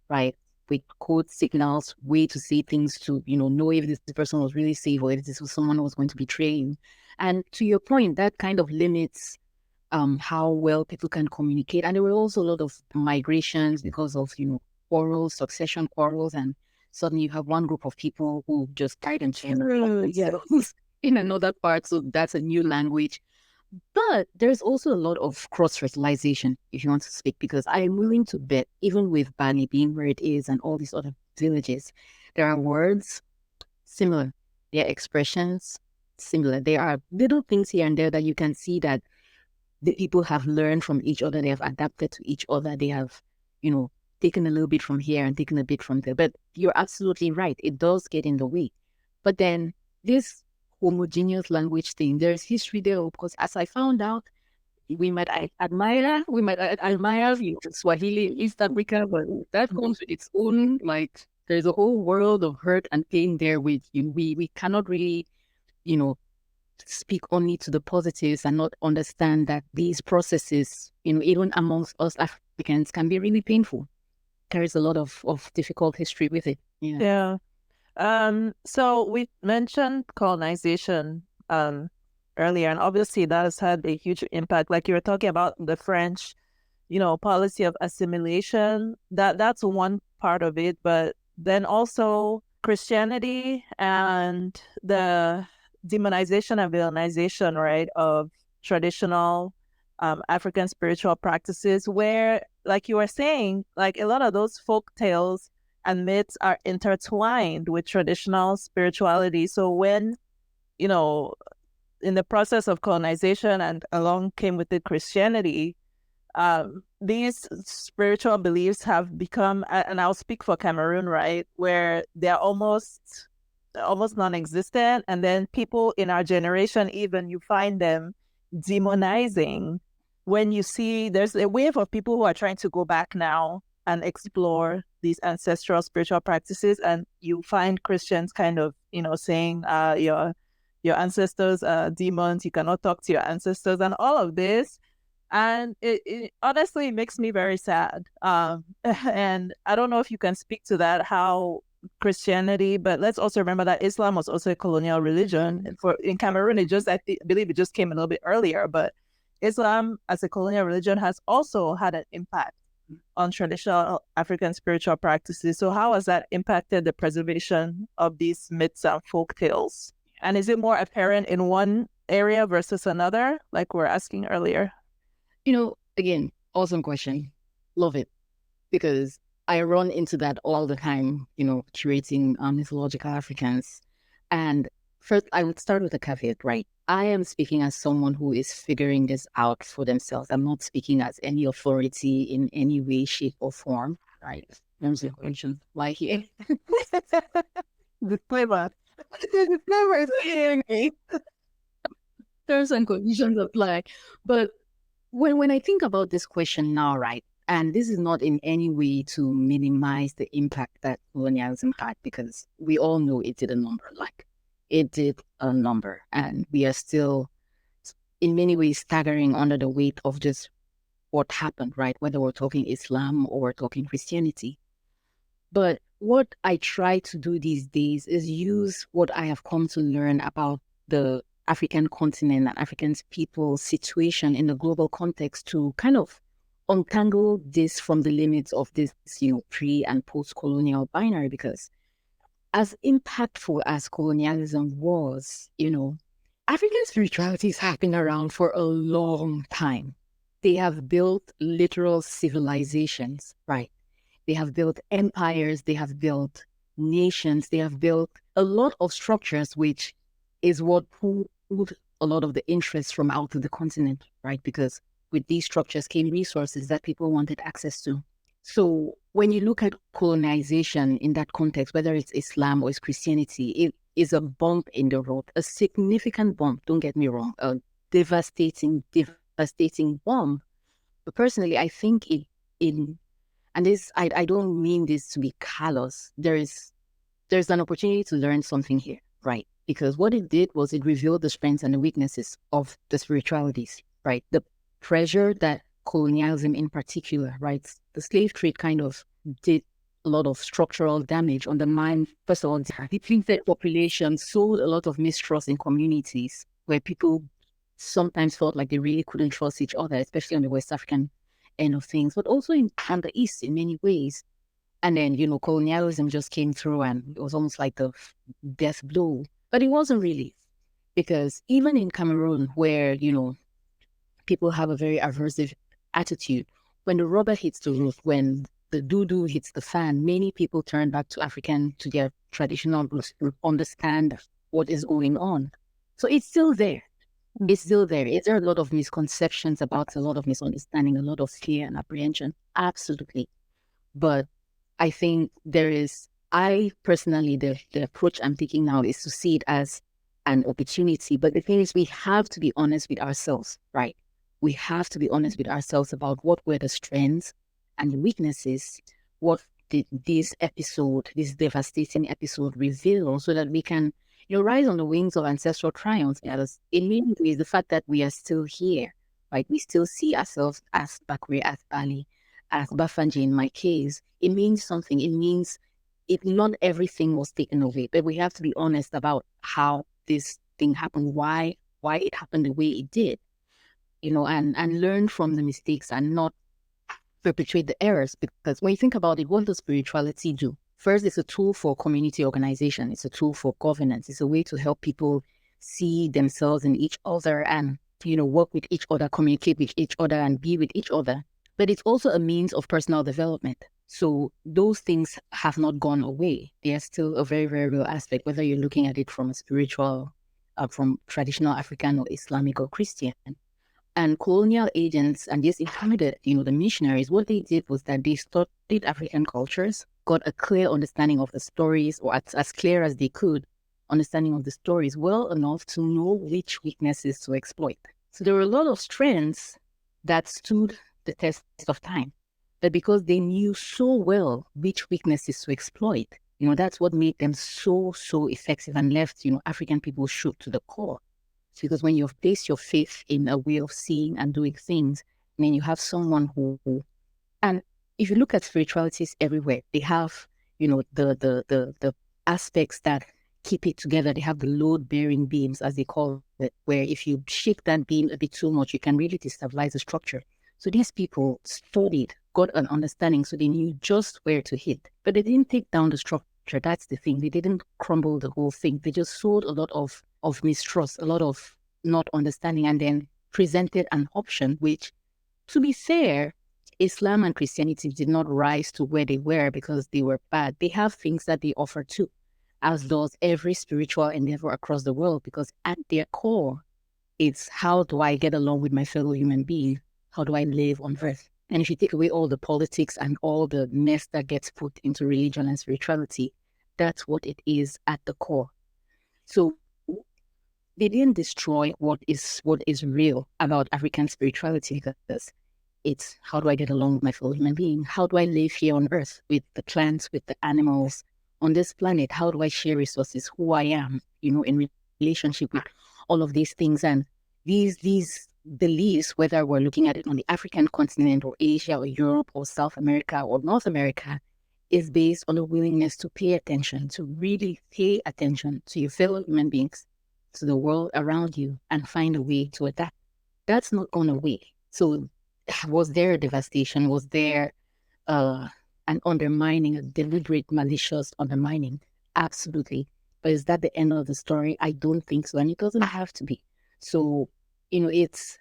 right? With code signals, way to say things to, know if this person was really safe or if this was someone who was going to betray you. And to your point, that kind of limits how well people can communicate. And there were also a lot of migrations because of, quarrels, succession quarrels, and suddenly you have one group of people who just died and changed in another part. So that's a new language. But there's also a lot of cross-fertilization, if you want to speak, because I am willing to bet, even with Bali being where it is and all these other villages, there are words similar. There are expressions similar. There are little things here and there that you can see that the people have learned from each other. They have adapted to each other. They have, taken a little bit from here and taken a bit from there. But you're absolutely right. It does get in the way. But then this homogeneous language thing, there's history there, because as I found out, we might admire Swahili in East Africa, but that comes with its own, there's a whole world of hurt and pain there with we cannot really, speak only to the positives and not understand that these processes, even amongst us Africans, can be really painful. There's a lot of difficult history with it. Yeah. So we mentioned colonization earlier, and obviously that has had a huge impact. Like you were talking about the French, policy of assimilation. That's one part of it, but then also Christianity and the demonization and villainization, right, of traditional African spiritual practices, where, like you were saying, like a lot of those folk tales and myths are intertwined with traditional spirituality. So when, in the process of colonization and along came with it Christianity, these spiritual beliefs have become, and I'll speak for Cameroon, right, where they're almost almost non-existent. And then people in our generation, even you find them demonizing when you see there's a wave of people who are trying to go back now and explore these ancestral spiritual practices. And you find Christians kind of, saying, your ancestors are demons, you cannot talk to your ancestors and all of this. And it honestly makes me very sad. And I don't know if you can speak to that, how Christianity, but let's also remember that Islam was also a colonial religion. And in Cameroon, I believe it just came a little bit earlier, but Islam as a colonial religion has also had an impact on traditional African spiritual practices. So how has that impacted the preservation of these myths and folk tales? And is it more apparent in one area versus another, like we're asking earlier? Again, awesome question. Love it. Because I run into that all the time, curating Mythological Africans. And first, I would start with a caveat, right? I am speaking as someone who is figuring this out for themselves. I'm not speaking as any authority in any way, shape, or form, right? Terms and conditions lie here. Disclaimer. Disclaimer is hearing me. Terms and conditions apply. But when I think about this question now, right, and this is not in any way to minimize the impact that colonialism had, because we all know it did a number. Like, it did a number, and we are still, in many ways, staggering under the weight of just what happened, right? Whether we're talking Islam or we're talking Christianity. But what I try to do these days is use what I have come to learn about the African continent and African people's situation in the global context to kind of untangle this from the limits of this, pre and post-colonial binary, because as impactful as colonialism was, African spiritualities have been around for a long time. They have built literal civilizations, right? They have built empires, they have built nations, they have built a lot of structures, which is what pulled a lot of the interest from out of the continent, right? Because with these structures came resources that people wanted access to. So when you look at colonization in that context, whether it's Islam or it's Christianity, it is a bump in the road, a significant bump, don't get me wrong, a devastating bump. But personally, I think and this, I don't mean this to be callous, there's an opportunity to learn something here, right? Because what it did was it revealed the strengths and the weaknesses of the spiritualities, right? The pressure that colonialism in particular, right? The slave trade kind of did a lot of structural damage on the mind. First of all, depleted population, sowed a lot of mistrust in communities where people sometimes felt like they really couldn't trust each other, especially on the West African end of things, but also on the East in many ways. And then, colonialism just came through and it was almost like the death blow. But it wasn't really, because even in Cameroon, where, people have a very aversive attitude, when the rubber hits the road, when the doo-doo hits the fan, many people turn back to their traditional roots to understand what is going on. So it's still there. It's still there. Is there a lot of misconceptions about, a lot of misunderstanding, a lot of fear and apprehension? Absolutely. But I think I personally, the approach I'm taking now is to see it as an opportunity. But the thing is, we have to be honest with ourselves, right? We have to be honest with ourselves about what were the strengths and the weaknesses. What did this devastating episode reveal, so that we can, rise on the wings of ancestral triumphs. Because in many ways, the fact that we are still here, right? We still see ourselves as Bakri, as Ali, as Bafanji in my case. It means something. It means not everything was taken away, but we have to be honest about how this thing happened, why it happened the way it did, and learn from the mistakes and not perpetuate the errors. Because when you think about it, what does spirituality do? First, it's a tool for community organization. It's a tool for governance. It's a way to help people see themselves in each other and, work with each other, communicate with each other, and be with each other. But it's also a means of personal development. So those things have not gone away. They are still a very, very real aspect, whether you're looking at it from a spiritual, from traditional African or Islamic or Christian. And colonial agents, and this included, the missionaries, what they did was that they studied African cultures, got a clear understanding of the stories, or as clear as they could, understanding of the stories well enough to know which weaknesses to exploit. So there were a lot of strengths that stood the test of time. But because they knew so well which weaknesses to exploit, that's what made them so effective and left, African people shook to the core. It's because when you've placed your faith in a way of seeing and doing things, and then you have someone who and if you look at spiritualities everywhere, they have, the aspects that keep it together. They have the load-bearing beams, as they call it, where if you shake that beam a bit too much, you can really destabilize the structure. So these people studied, got an understanding, so they knew just where to hit. But they didn't take down the structure. That's the thing. They didn't crumble the whole thing. They just sowed a lot of mistrust, a lot of not understanding, and then presented an option which, to be fair, Islam and Christianity did not rise to where they were because they were bad. They have things that they offer too, as does every spiritual endeavor across the world, because at their core, it's how do I get along with my fellow human being? How do I live on earth? And if you take away all the politics and all the mess that gets put into religion and spirituality, that's what it is at the core. So they didn't destroy what is real about African spirituality, because it's how do I get along with my fellow human being? How do I live here on earth with the plants, with the animals on this planet? How do I share resources? Who I am, in relationship with all of these things. And these beliefs, whether we're looking at it on the African continent or Asia or Europe or South America or North America, is based on a willingness to pay attention, to really pay attention to your fellow human beings, to the world around you, and find a way to adapt. That's not gone away. So was there a devastation? Was there an undermining, a deliberate, malicious undermining? Absolutely. But is that the end of the story? I don't think so. And it doesn't have to be. So, it's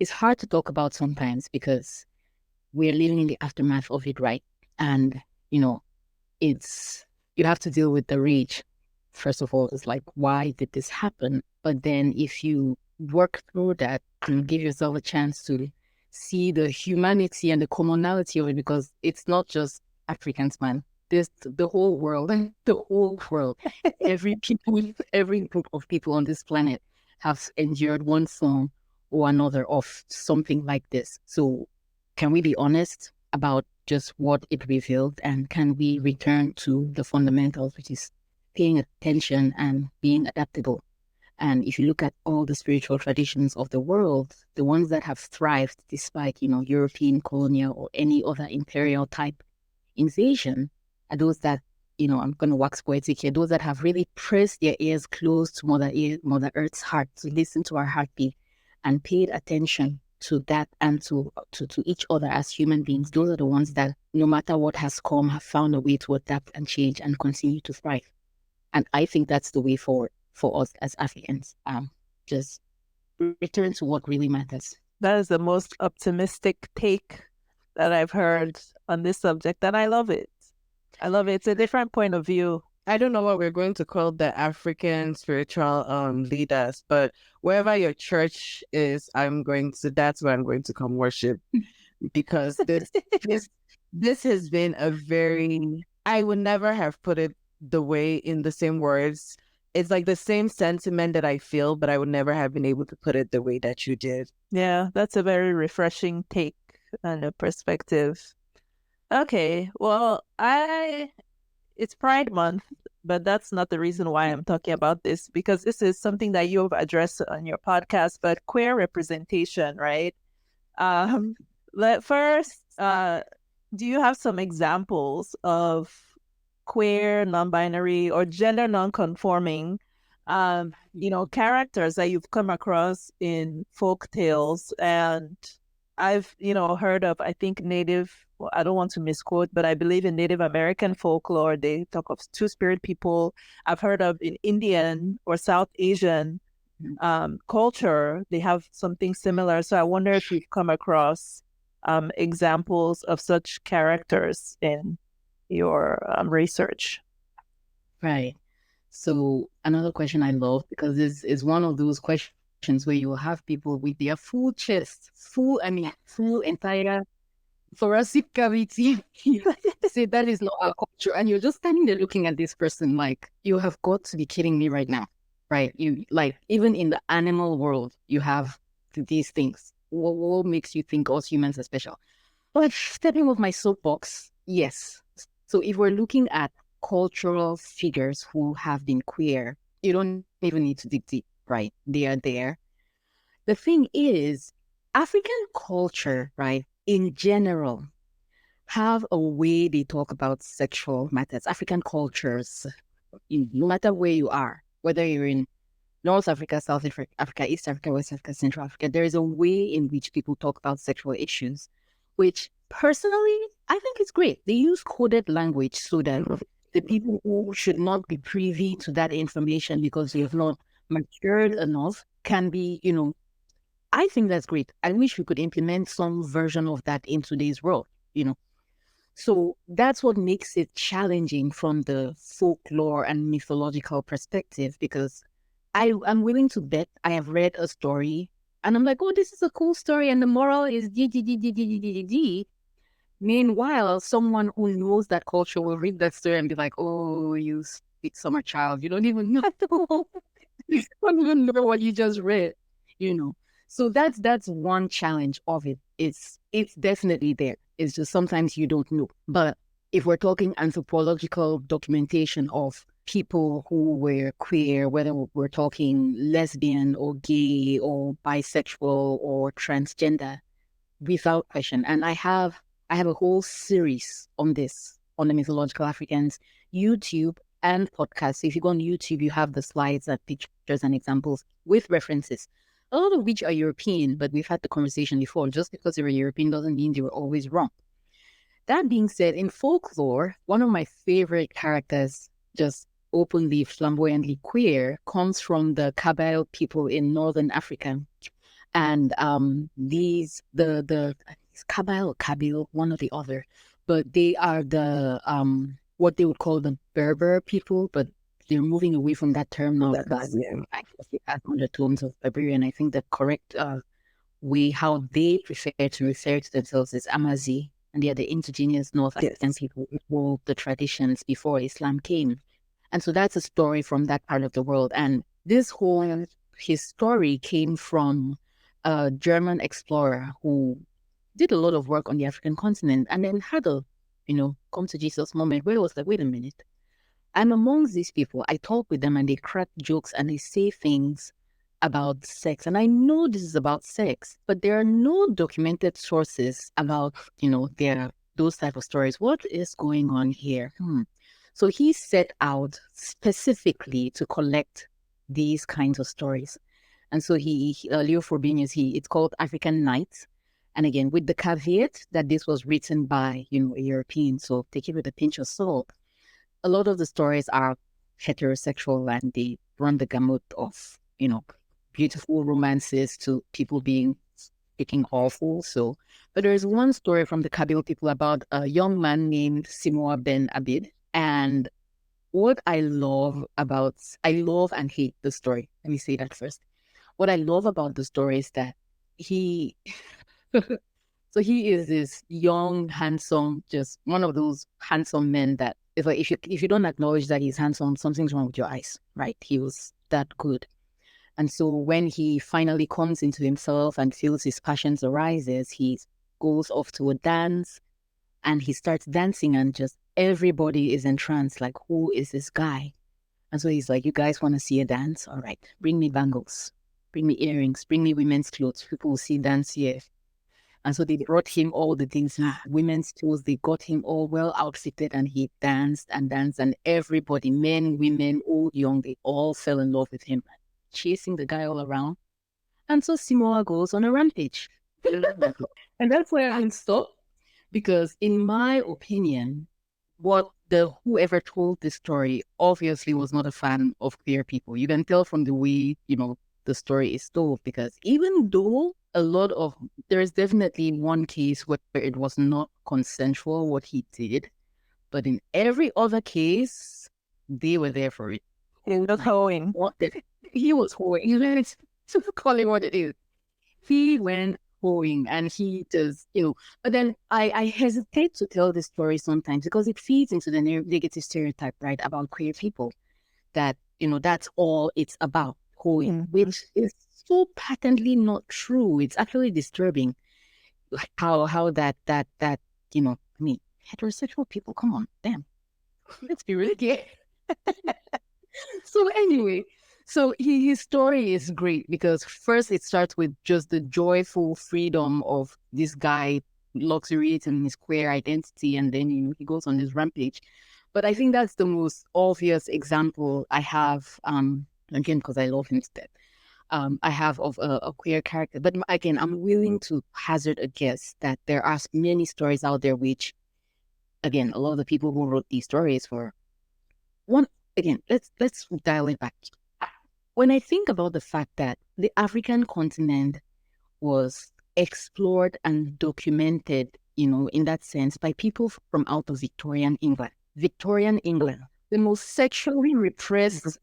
hard to talk about sometimes because we're living in the aftermath of it, right? And, you have to deal with the rage. First of all, it's like, why did this happen? But then if you work through that and give yourself a chance to see the humanity and the commonality of it, because it's not just Africans, man. There's the whole world, every group of people on this planet have endured one form or another of something like this. So can we be honest about just what it revealed, and can we return to the fundamentals, which is paying attention and being adaptable? And if you look at all the spiritual traditions of the world, the ones that have thrived despite, European colonial or any other imperial type invasion, are those that, I'm going to wax poetic here, those that have really pressed their ears close to Mother Earth's heart, to listen to our heartbeat and paid attention to that and to each other as human beings. Those are the ones that, no matter what has come, have found a way to adapt and change and continue to thrive. And I think that's the way forward for us as Africans. Just return to what really matters. That is the most optimistic take that I've heard on this subject, and I love it. It's a different point of view. I don't know what we're going to call the African spiritual leaders, but wherever your church is, that's where I'm going to come worship, because this has been I would never have put it in the same words. It's like the same sentiment that I feel, but I would never have been able to put it the way that you did. Yeah, that's a very refreshing take and a perspective. Okay, well, it's Pride Month, but that's not the reason why I'm talking about this, because this is something that you've addressed on your podcast, but queer representation, right? First, do you have some examples of queer, non-binary, or gender non-conforming, characters that you've come across in folk tales? And I've, heard of, I think I don't want to misquote, but I believe in Native American folklore, they talk of two-spirit people. I've heard of in Indian or South Asian culture, they have something similar. So I wonder if you've come across examples of such characters in your research. Right. So another question I love, because this is one of those questions where you will have people with their full chest, full entire thoracic cavity. Say that is not our culture. And you're just standing there looking at this person like, you have got to be kidding me right now. Right? You like, even in the animal world, you have these things. What makes you think us humans are special? But stepping off my soapbox, yes. So if we're looking at cultural figures who have been queer, you don't even need to dig deep, right? They are there. The thing is, African culture, right, in general, have a way they talk about sexual matters. African cultures, no matter where you are, whether you're in North Africa, South Africa, East Africa, West Africa, Central Africa, there is a way in which people talk about sexual issues, which personally, I think it's great. They use coded language so that the people who should not be privy to that information because they have not matured enough can be, I think that's great. I wish we could implement some version of that in today's world. So that's what makes it challenging from the folklore and mythological perspective, because I'm willing to bet I have read a story and I'm like, oh, this is a cool story and the moral is D, D, D, D, D, D, D, D, D. Meanwhile, someone who knows that culture will read that story and be like, oh, you sweet summer child, you don't even know. You don't even know what you just read. So that's one challenge of it. It's definitely there. It's just sometimes you don't know. But if we're talking anthropological documentation of people who were queer, whether we're talking lesbian or gay or bisexual or transgender, without question. And I have a whole series on this, on the Mythological Africans, YouTube and podcast. So if you go on YouTube, you have the slides and pictures and examples with references, a lot of which are European, but we've had the conversation before. Just because they were European doesn't mean they were always wrong. That being said, in folklore, one of my favorite characters, just openly, flamboyantly queer, comes from the Kabyle people in Northern Africa. And these the Kabyle or Kabyle, one or the other, but they are the what they would call the Berber people, but they're moving away from that term now. I add undertones of Barbarian. I think the correct way how they prefer to refer to themselves is Amazi, and they are the indigenous North African people who evolved the traditions before Islam came. And so that's a story from that part of the world. And this whole his story came from a German explorer who did a lot of work on the African continent and then had a, come to Jesus moment where it was like, wait a minute. I'm amongst these people. I talk with them and they crack jokes and they say things about sex. And I know this is about sex, but there are no documented sources about, those type of stories. What is going on here? So he set out specifically to collect these kinds of stories. And so Leo Frobenius, it's called African Nights. And again, with the caveat that this was written by, a European. So take it with a pinch of salt. A lot of the stories are heterosexual and they run the gamut of, beautiful romances to people being awful. So, but there's one story from the Kabyle people about a young man named Simoa Ben Abid. And what I love and hate the story. Let me say that first. What I love about the story is that he is this young, handsome, just one of those handsome men that if you don't acknowledge that he's handsome, something's wrong with your eyes, right? He was that good. And so when he finally comes into himself and feels his passions arises, he goes off to a dance and he starts dancing and just everybody is entranced, like, who is this guy? And so he's like, you guys want to see a dance? All right, bring me bangles, bring me earrings, bring me women's clothes. People will see dance here. And so they brought him all the things, women's clothes. They got him all well outfitted and he danced. And everybody, men, women, old, young, they all fell in love with him, chasing the guy all around. And so Simoa goes on a rampage. And that's where I'll stop. Because in my opinion, whoever told this story obviously was not a fan of queer people. You can tell from the way, the story is told, because even though there is definitely one case where it was not consensual what he did, but in every other case, they were there for it. He was hoeing. He was hoeing. Let's call it what it is. He went hoeing, and he does, but then I hesitate to tell the story sometimes because it feeds into the negative stereotype, right, about queer people, that, that's all it's about, hoeing, which is so patently not true. It's actually disturbing, like how that, I mean, heterosexual people, come on, damn, let's be really gay. So anyway, so his story is great because first it starts with just the joyful freedom of this guy luxuriating in his queer identity, and then he goes on this rampage. But I think that's the most obvious example I have, again, because I love him to death. I have of a queer character. But again, I'm willing to hazard a guess that there are many stories out there which, again, a lot of the people who wrote these stories were one. Again, let's dial it back. When I think about the fact that the African continent was explored and documented, in that sense, by people from out of Victorian England, the most sexually repressed,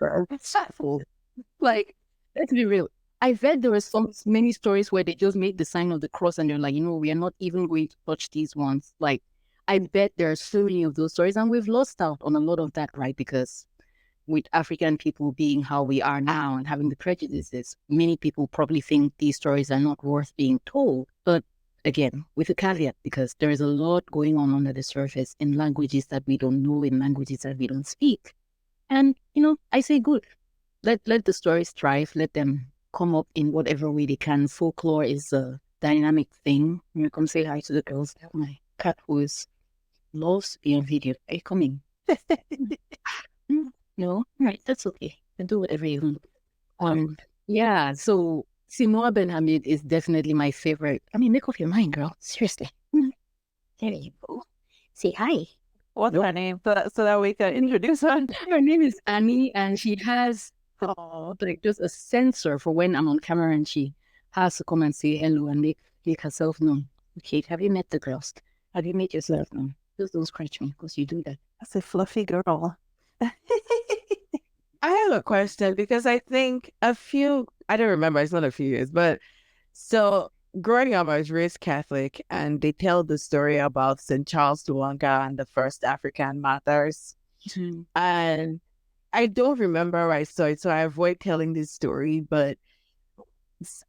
like, let's be real. I read there were many stories where they just made the sign of the cross and they're like, we are not even going to touch these ones. Like, I bet there are so many of those stories, and we've lost out on a lot of that, right? Because with African people being how we are now and having the prejudices, many people probably think these stories are not worth being told. But again, with a caveat, because there is a lot going on under the surface in languages that we don't know, in languages that we don't speak. And, I say good. Let the stories thrive. Let them come up in whatever way they can. Folklore is a dynamic thing. Come say hi to the girls. My cat who loves to be on video. Are you coming? No? Right, that's okay. You can do whatever you want. Yeah, so Simoa Ben Hamid is definitely my favorite. I mean, make up your mind, girl. Seriously. There you go. Say hi. What's her name? So that we can introduce her. Her name is Annie, and she has like just a sensor for when I'm on camera, and she has to come and say hello and make herself known. Okay, have you met the girls? Have you made yourself known? Just don't scratch me because you do that. That's a fluffy girl. I have a question because I think I don't remember, it's not a few years, but so growing up, I was raised Catholic, and they tell the story about St. Charles Luanga and the first African martyrs. Mm-hmm. And I don't remember where I saw it, so I avoid telling this story, but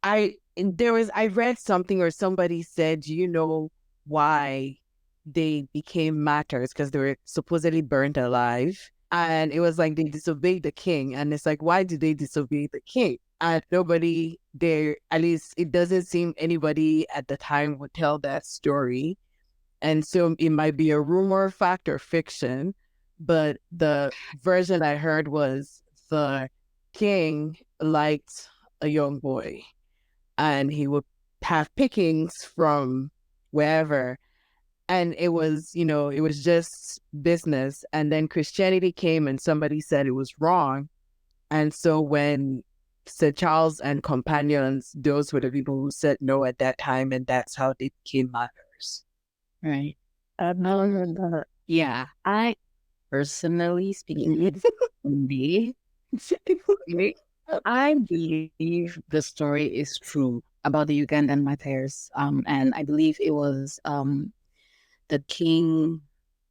I read something or somebody said, do you know why they became martyrs? Because they were supposedly burned alive. And it was like they disobeyed the king. And it's like, why did they disobey the king? And nobody there, at least it doesn't seem anybody at the time would tell that story. And so it might be a rumor, fact, or fiction. But the version I heard was the king liked a young boy, and he would have pickings from wherever. And it was, it was just business. And then Christianity came and somebody said it was wrong. And so when St. Charles and companions, those were the people who said no at that time. And that's how they became martyrs. Right. Yeah. I personally speaking, I believe the story is true about the Ugandan martyrs. And I believe it was the king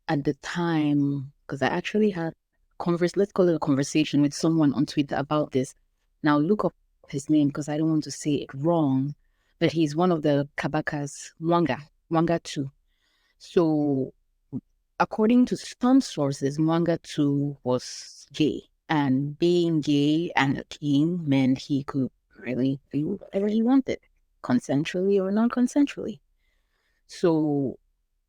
at the time, because I actually had let's call it a conversation with someone on Twitter about this. Now look up his name because I don't want to say it wrong, but he's one of the Kabakas, Mwanga 2. So according to some sources, Mwanga 2 was gay, and being gay and a king meant he could really do whatever he wanted, consensually or non-consensually. So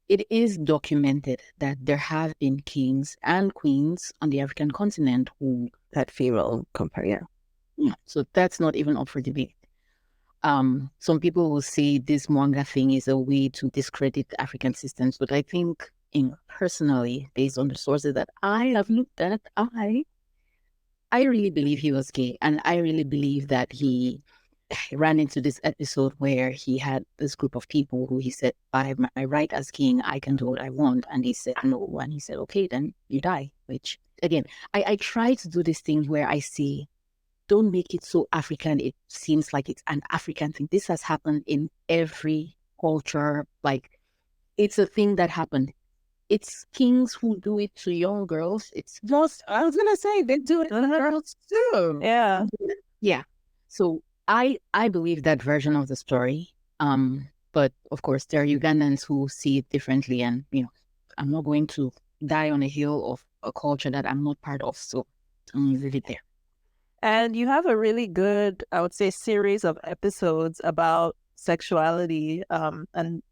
it is documented that there have been kings and queens on the African continent who had female companion. Yeah, so that's not even up for debate. Some people will say this Mwanga thing is a way to discredit African systems, but I think, personally, based on the sources that I have looked at, I really believe he was gay, and I really believe that he ran into this episode where he had this group of people who he said, by my right as king, I can do what I want. And he said no. And he said, okay, then you die. Which, again, I try to do this thing where I see don't make it so African. It seems like it's an African thing. This has happened in every culture. Like, it's a thing that happened. It's kings who do it to young girls. It's just, I was gonna say, they do it to girls too. Yeah. Yeah. So I believe that version of the story. But of course there are Ugandans who see it differently, and I'm not going to die on a hill of a culture that I'm not part of. So I'm leave it there. And you have a really good, I would say, series of episodes about sexuality and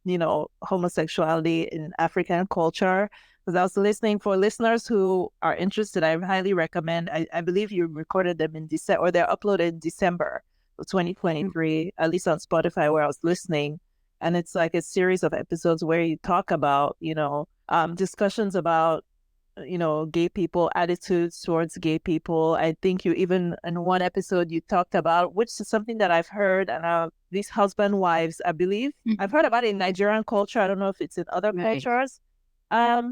homosexuality in African culture. Because I was listening, for listeners who are interested, I highly recommend. I believe you recorded them in December, or they're uploaded in December of 2023, at least on Spotify where I was listening. And it's like a series of episodes where you talk about, discussions about gay people, attitudes towards gay people. I think you even in one episode you talked about, which is something that I've heard, and these husband wives, I believe. I've heard about it in Nigerian culture. I don't know if it's in other cultures.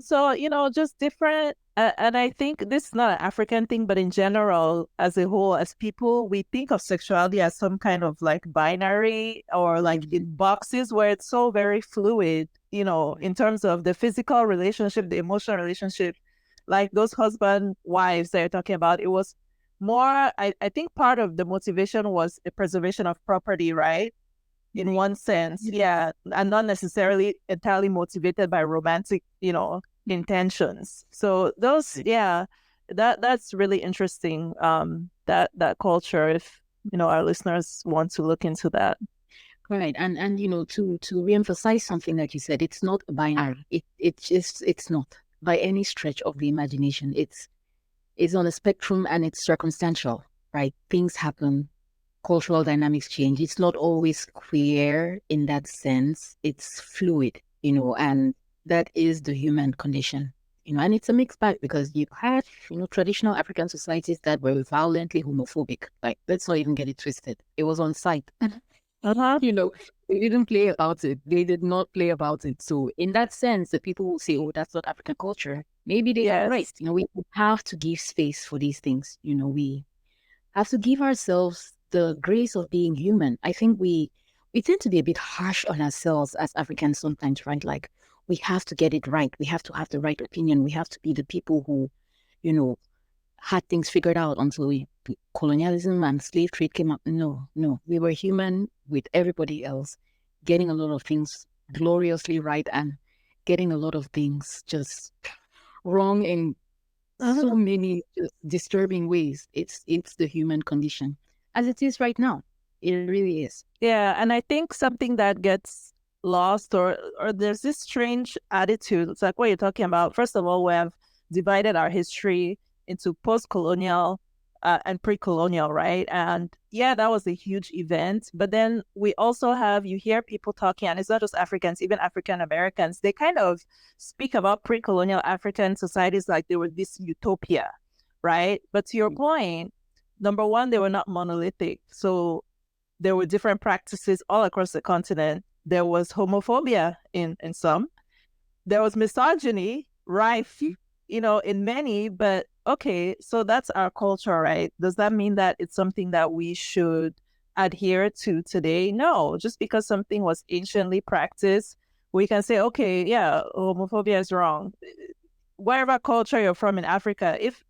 So just different. And I think this is not an African thing, but in general, as a whole, as people, we think of sexuality as some kind of like binary, or like in boxes where it's so very fluid, in terms of the physical relationship, the emotional relationship. Like those husband wives that you're talking about, it was more, I think part of the motivation was the preservation of property, right? In one sense, yeah, and not necessarily entirely motivated by romantic, intentions. So those, yeah, that's really interesting. That culture, if our listeners want to look into that. Right, and to reemphasize something that you said, it's not binary. It's not by any stretch of the imagination. It's on a spectrum, and it's circumstantial, right? Things happen, cultural dynamics change. It's not always clear in that sense. It's fluid, and that is the human condition, and it's a mixed bag, because you had, traditional African societies that were violently homophobic. Like, let's not even get it twisted. It was on site. They didn't play about it. They did not play about it. So in that sense, the people will say, oh, that's not African culture. Maybe they are right. We have to give space for these things. We have to give ourselves the grace of being human. I think we tend to be a bit harsh on ourselves as Africans sometimes, right? Like, we have to get it right. We have to have the right opinion. We have to be the people who, had things figured out until colonialism and slave trade came up. No. We were human with everybody else, getting a lot of things gloriously right and getting a lot of things just wrong in so many disturbing ways. It's the human condition, as it is right now. It really is. Yeah, and I think something that gets lost, or there's this strange attitude. It's like what you're talking about. First of all, we have divided our history into post-colonial and pre-colonial, right? And yeah, that was a huge event. But then we also have, you hear people talking, and it's not just Africans, even African Americans, they kind of speak about pre-colonial African societies like they were this utopia, right? But to your point, number one, they were not monolithic. So there were different practices all across the continent. There was homophobia in some. There was misogyny rife, in many, but okay, so that's our culture, right? Does that mean that it's something that we should adhere to today? No, just because something was anciently practiced, we can say, okay, yeah, homophobia is wrong. Wherever culture you're from in Africa, if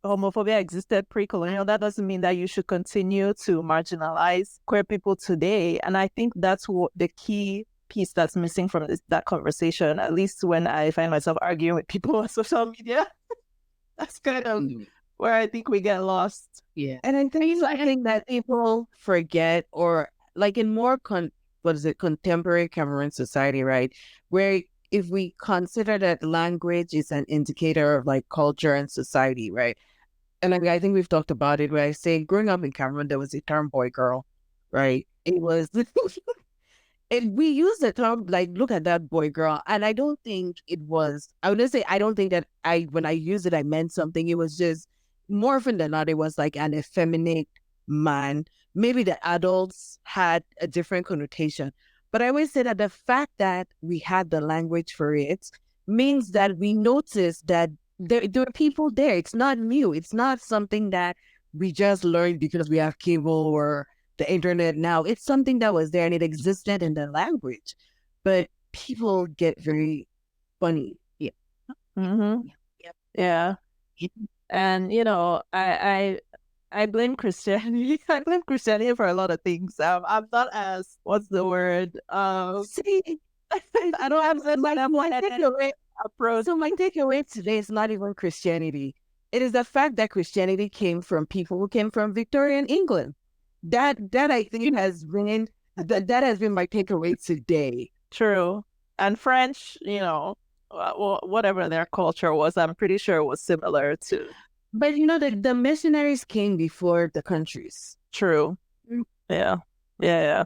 homophobia existed pre-colonial, that doesn't mean that you should continue to marginalize queer people today. And I think that's what the key piece that's missing from that conversation, at least when I find myself arguing with people on social media. That's kind of where I think we get lost. Yeah. And I think that people forget, or like in more contemporary Cameroon society, right? Where if we consider that language is an indicator of like culture and society, right? And I think we've talked about it, where I say growing up in Cameroon, there was a term boy girl, right? It was and we use the term like, look at that boy girl. And I don't think it was, I would just say, I don't think that when I used it, I meant something. It was just more often than not, it was like an effeminate man. Maybe the adults had a different connotation. But I always say that the fact that we had the language for it means that we noticed that there are people there. It's not new. It's not something that we just learned because we have cable or the internet now. It's something that was there and it existed in the language. But people get very funny. Yeah. Mm-hmm. Yeah. And I blame Christianity. I blame Christianity for a lot of things. I'm not as what's the word? See, I don't have that my takeaway approach. So my takeaway today is not even Christianity. It is the fact that Christianity came from people who came from Victorian England. That I think has been that has been my takeaway today. True. And French, whatever their culture was, I'm pretty sure it was similar to. But the missionaries came before the countries. True. Yeah. Yeah.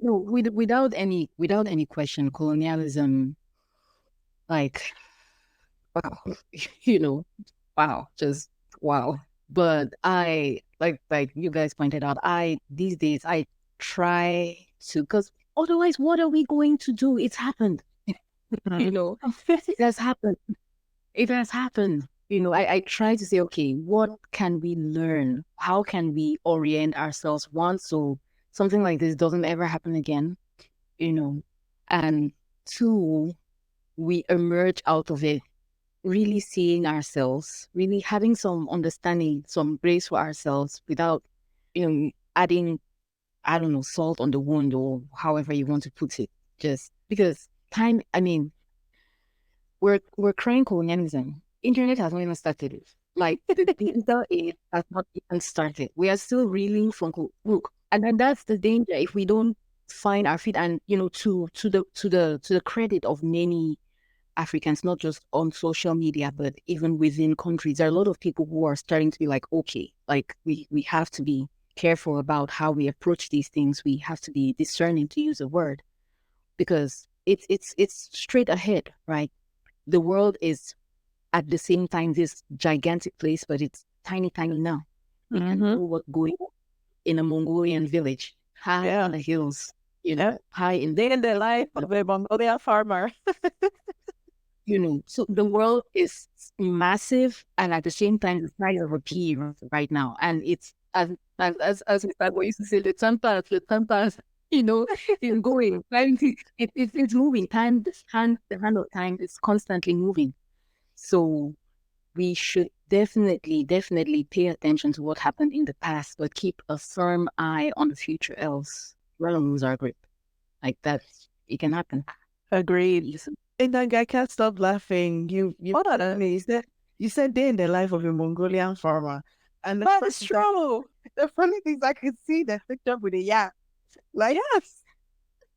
No, without any question, colonialism, like, wow, wow, just wow. But I like you guys pointed out, these days I try to, because otherwise, what are we going to do? It's happened. It has happened. It has happened. I try to say, okay, what can we learn? How can we orient ourselves, one, so something like this doesn't ever happen again, and two, we emerge out of it really seeing ourselves, really having some understanding, some grace for ourselves without, adding, I don't know, salt on the wound or however you want to put it. Just because time, we're crying colonialism. Internet has not even started it. Like the digital age has not even started. We are still reeling from look, and then that's the danger if we don't find our feet. And to the credit of many Africans, not just on social media, but even within countries, there are a lot of people who are starting to be like, okay, like we have to be careful about how we approach these things. We have to be discerning, to use a word, because it's straight ahead, right? The world is at the same time this gigantic place, but it's tiny now. We can know what's going on in a Mongolian village, high on the hills, high in the life of a Mongolian farmer. So the world is massive, and at the same time, the size of a pea right now. And it's as we used to say, the temper, it's going. It's moving. The hand of time is constantly moving. So we should definitely pay attention to what happened in the past, but keep a firm eye on the future. Else, we're gonna lose our grip. Like that, it can happen. Agreed. And I can't stop laughing. You said day in the life of a Mongolian farmer, and that's true. The funny thing is, I could see that picture with the yak. Like, yes,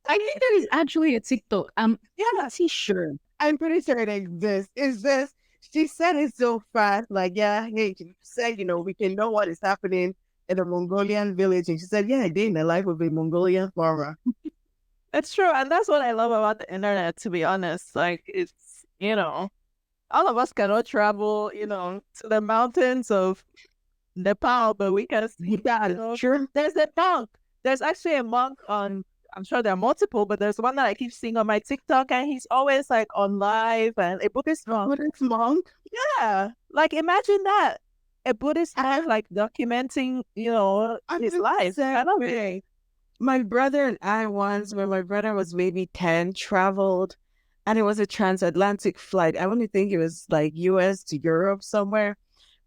I think that is actually a TikTok. Sure. I'm pretty sure it exists. It's just she said it so fast. Like, yeah, hey, she said, we can know what is happening in a Mongolian village, and she said, yeah, day in the life of a Mongolian farmer. It's true, and that's what I love about the internet, to be honest. Like, it's, all of us cannot travel, to the mountains of Nepal, but we can see that. Sure. There's a monk. There's actually a monk on, I'm sure there are multiple, but there's one that I keep seeing on my TikTok, and he's always like on live, and a Buddhist monk. Buddhist monk? Yeah. Like, imagine that. A Buddhist monk, like, documenting, his life. I love it. My brother and I once, when my brother was maybe 10, traveled, and it was a transatlantic flight. I only think it was like US to Europe somewhere.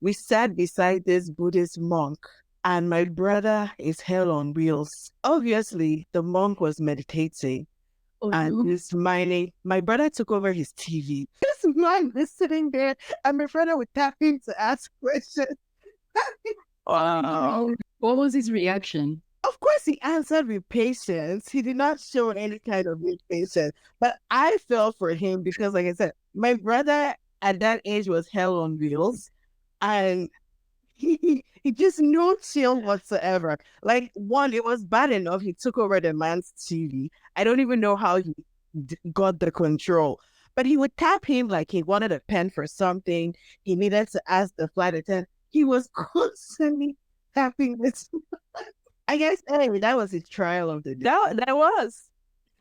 We sat beside this Buddhist monk, and my brother is hell on wheels. Obviously, the monk was meditating and he's smiling. My brother took over his TV. This man is sitting there, and my brother would tap in to ask questions. Wow. What was his reaction? Of course, he answered with patience. He did not show any kind of impatience. But I felt for him because, like I said, my brother at that age was hell on wheels. And he just no chill whatsoever. Like, one, it was bad enough he took over the man's TV. I don't even know how he got the control. But he would tap him like he wanted a pen for something. He needed to ask the flight attendant. He was constantly tapping this. I guess anyway, that was his trial of the day. That was.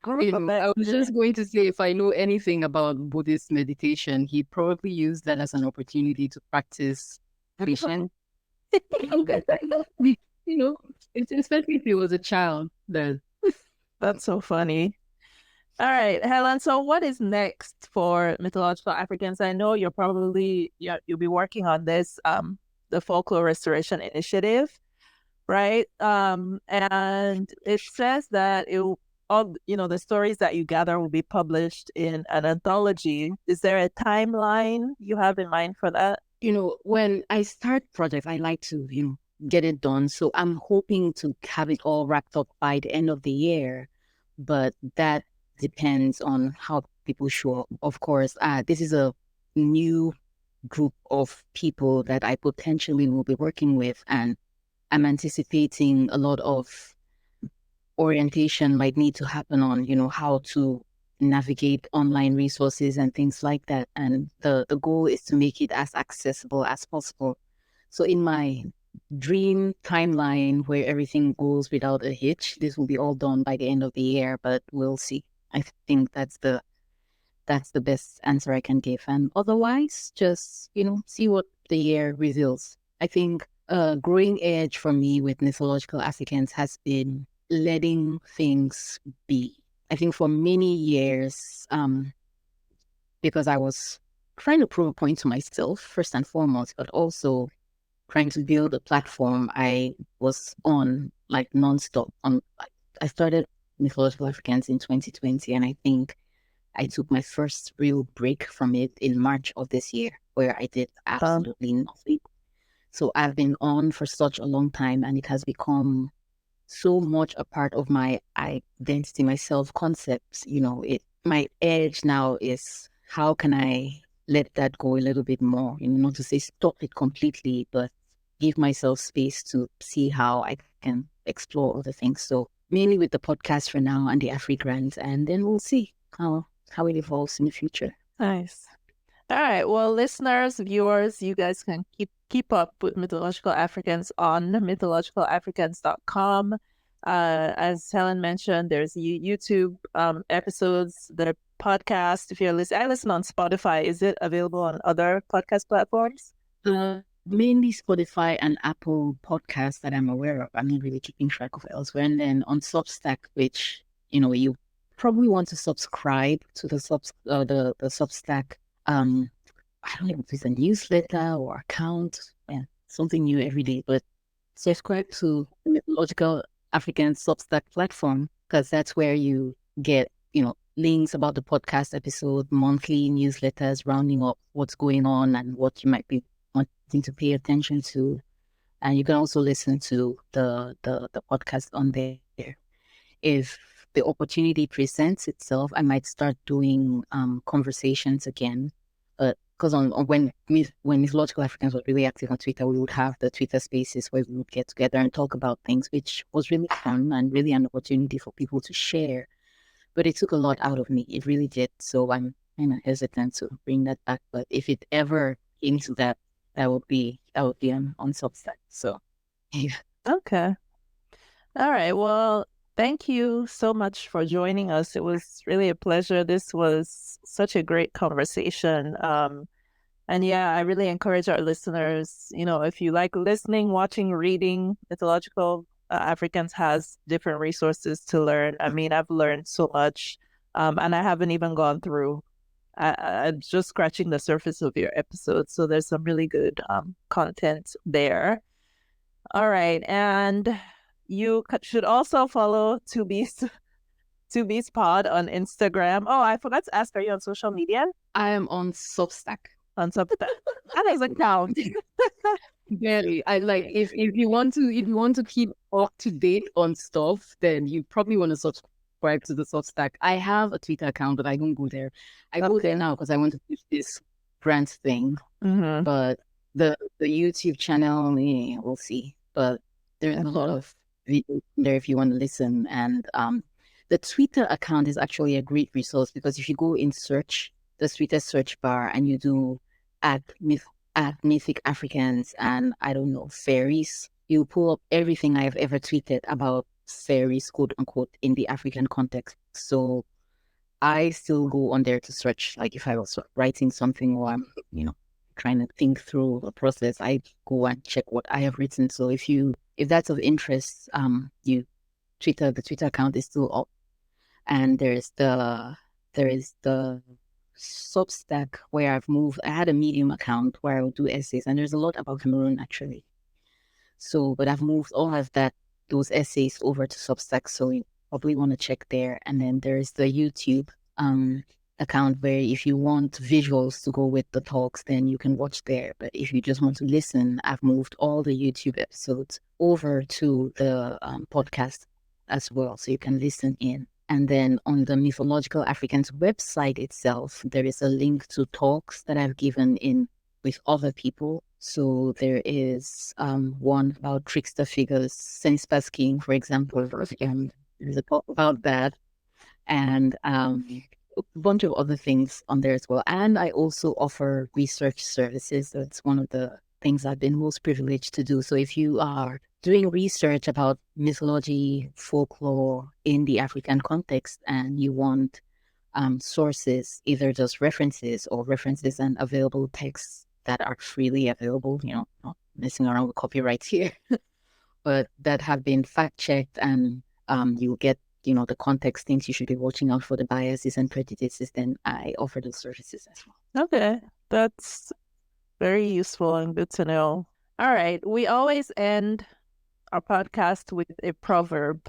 I was just going to say, if I know anything about Buddhist meditation, he probably used that as an opportunity to practice patience. Okay, you know, it's especially if he was a child. Then That's so funny. All right, Helen. So, what is next for Mythological Africans? I know you'll be working on this, the Folklore Restoration Initiative, right? And it says that all the stories that you gather will be published in an anthology. Is there a timeline you have in mind for that? when I start projects, I like to, get it done. So I'm hoping to have it all wrapped up by the end of the year. But that depends on how people show up. Of course, this is a new group of people that I potentially will be working with, and I'm anticipating a lot of orientation might need to happen on, how to navigate online resources and things like that. And the goal is to make it as accessible as possible. So in my dream timeline where everything goes without a hitch, this will be all done by the end of the year, but we'll see. I think that's the best answer I can give. And otherwise, just, see what the year reveals. I think a growing edge for me with Mythological Africans has been letting things be. I think for many years, because I was trying to prove a point to myself, first and foremost, but also trying to build a platform I was on like nonstop. I started Mythological Africans in 2020, and I think I took my first real break from it in March of this year, where I did absolutely nothing. So I've been on for such a long time, and it has become so much a part of my identity, my self-concept. My edge now is how can I let that go a little bit more, not to say stop it completely, but give myself space to see how I can explore other things. So mainly with the podcast for now and the AfriGrants, and then we'll see how it evolves in the future. Nice. All right. Well, listeners, viewers, you guys can keep up with Mythological Africans on mythologicalafricans.com. As Helen mentioned, there's YouTube episodes, the podcast. If you're listening, I listen on Spotify. Is it available on other podcast platforms? Mainly Spotify and Apple podcasts that I'm aware of. I'm not really keeping track of elsewhere. And then on Substack, which, you probably want to subscribe to the Substack. I don't know if it's a newsletter or account, something new every day, but subscribe to Mythological African Substack platform, because that's where you get, links about the podcast episode, monthly newsletters, rounding up what's going on and what you might be wanting to pay attention to. And you can also listen to the podcast on there. If the opportunity presents itself, I might start doing conversations again. Because when Mythological Africans was really active on Twitter, we would have the Twitter spaces where we would get together and talk about things, which was really fun and really an opportunity for people to share. But it took a lot out of me. It really did. So I'm kind of hesitant to bring that back. But if it ever came to that, that would be on Substack. So, yeah. Okay. All right. Well, thank you so much for joining us. It was really a pleasure. This was such a great conversation. And yeah, I really encourage our listeners, if you like listening, watching, reading, Mythological Africans has different resources to learn. I mean, I've learned so much, and I haven't even gone through. I'm just scratching the surface of your episodes. So there's some really good content there. All right. And you should also follow 2B's Pod on Instagram. Oh, I forgot to ask, are you on social media? I am on Substack. On Substack. That doesn't count. Very. I like if you want to keep up to date on stuff, then you probably want to subscribe to the Substack. I have a Twitter account, but I don't go there. I go there now because I want to push this grant thing. Mm-hmm. But the YouTube channel, we'll see. But there's a lot of videos there if you want to listen. And the Twitter account is actually a great resource, because if you go in the Twitter search bar, and you do at Mythic Africans and I don't know, fairies, you pull up everything I've ever tweeted about fairies, quote unquote, in the African context. So I still go on there to search, like if I was writing something or I'm, trying to think through a process, I go and check what I have written. So if that's of interest, the Twitter account is still up, and there is the Substack where I've moved. I had a Medium account where I would do essays, and there's a lot about Cameroon actually. So, but I've moved all of those essays over to Substack. So you probably want to check there. And then there's the YouTube account where if you want visuals to go with the talks, then you can watch there. But if you just want to listen, I've moved all the YouTube episodes over to the podcast as well. So you can listen in. And then on the Mythological Africans website itself, there is a link to talks that I've given in with other people. So there is one about trickster figures, sense basking, for example. There's a talk about that, and a bunch of other things on there as well. And I also offer research services. So it's one of the things I've been most privileged to do. So if you are doing research about mythology, folklore in the African context, and you want sources, either just references or references and available texts that are freely available, not messing around with copyrights here, but that have been fact-checked, and you get, the context, things you should be watching out for, the biases and prejudices, then I offer those services as well. Okay, that's very useful and good to know. All right, we always end our podcast with a proverb.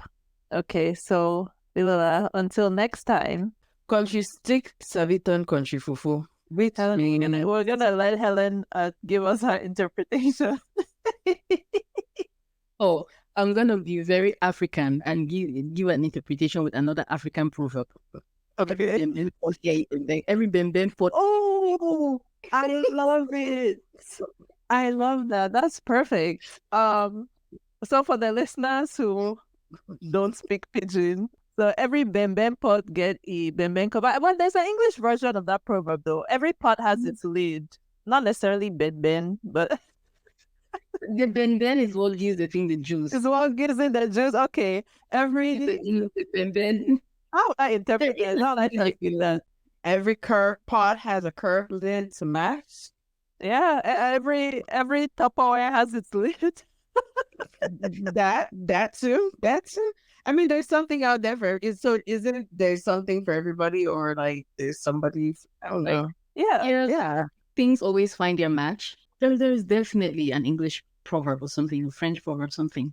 Okay, so Bilala, until next time. Country stick, Saviton, country fufu. We're gonna let Helen give us her interpretation. Oh, I'm gonna be very African and give an interpretation with another African proverb. Okay. Every bemben pot. Oh, I love it. I love that. That's perfect. So for the listeners who don't speak pidgin, so every bemben pot get a bemben cover. Well, there's an English version of that proverb though. Every pot has its lid. Not necessarily bemben, but the bemben is what gives the thing the juice. It's what gives it the juice. Okay. Every bemben. How would I interpret it? How would I tell you that? Every pot has a curved lid to match. Yeah, every Tupperware has its lid. that too. I mean, there's something out there for it. So isn't there's something for everybody, or like there's somebody? I don't know. Yeah. Things always find their match. There's definitely an English proverb or something, a French proverb, something.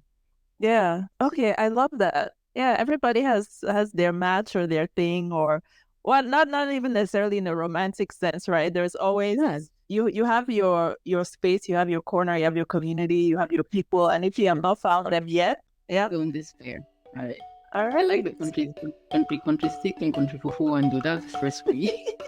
Yeah. Okay, I love that. Yeah, everybody has their match or their thing, or well, not even necessarily in a romantic sense, right? There's always you have your space, you have your corner, you have your community, you have your people, and if you have not found them yet, don't despair. All right. I like the country stick and country fufu and do that first week.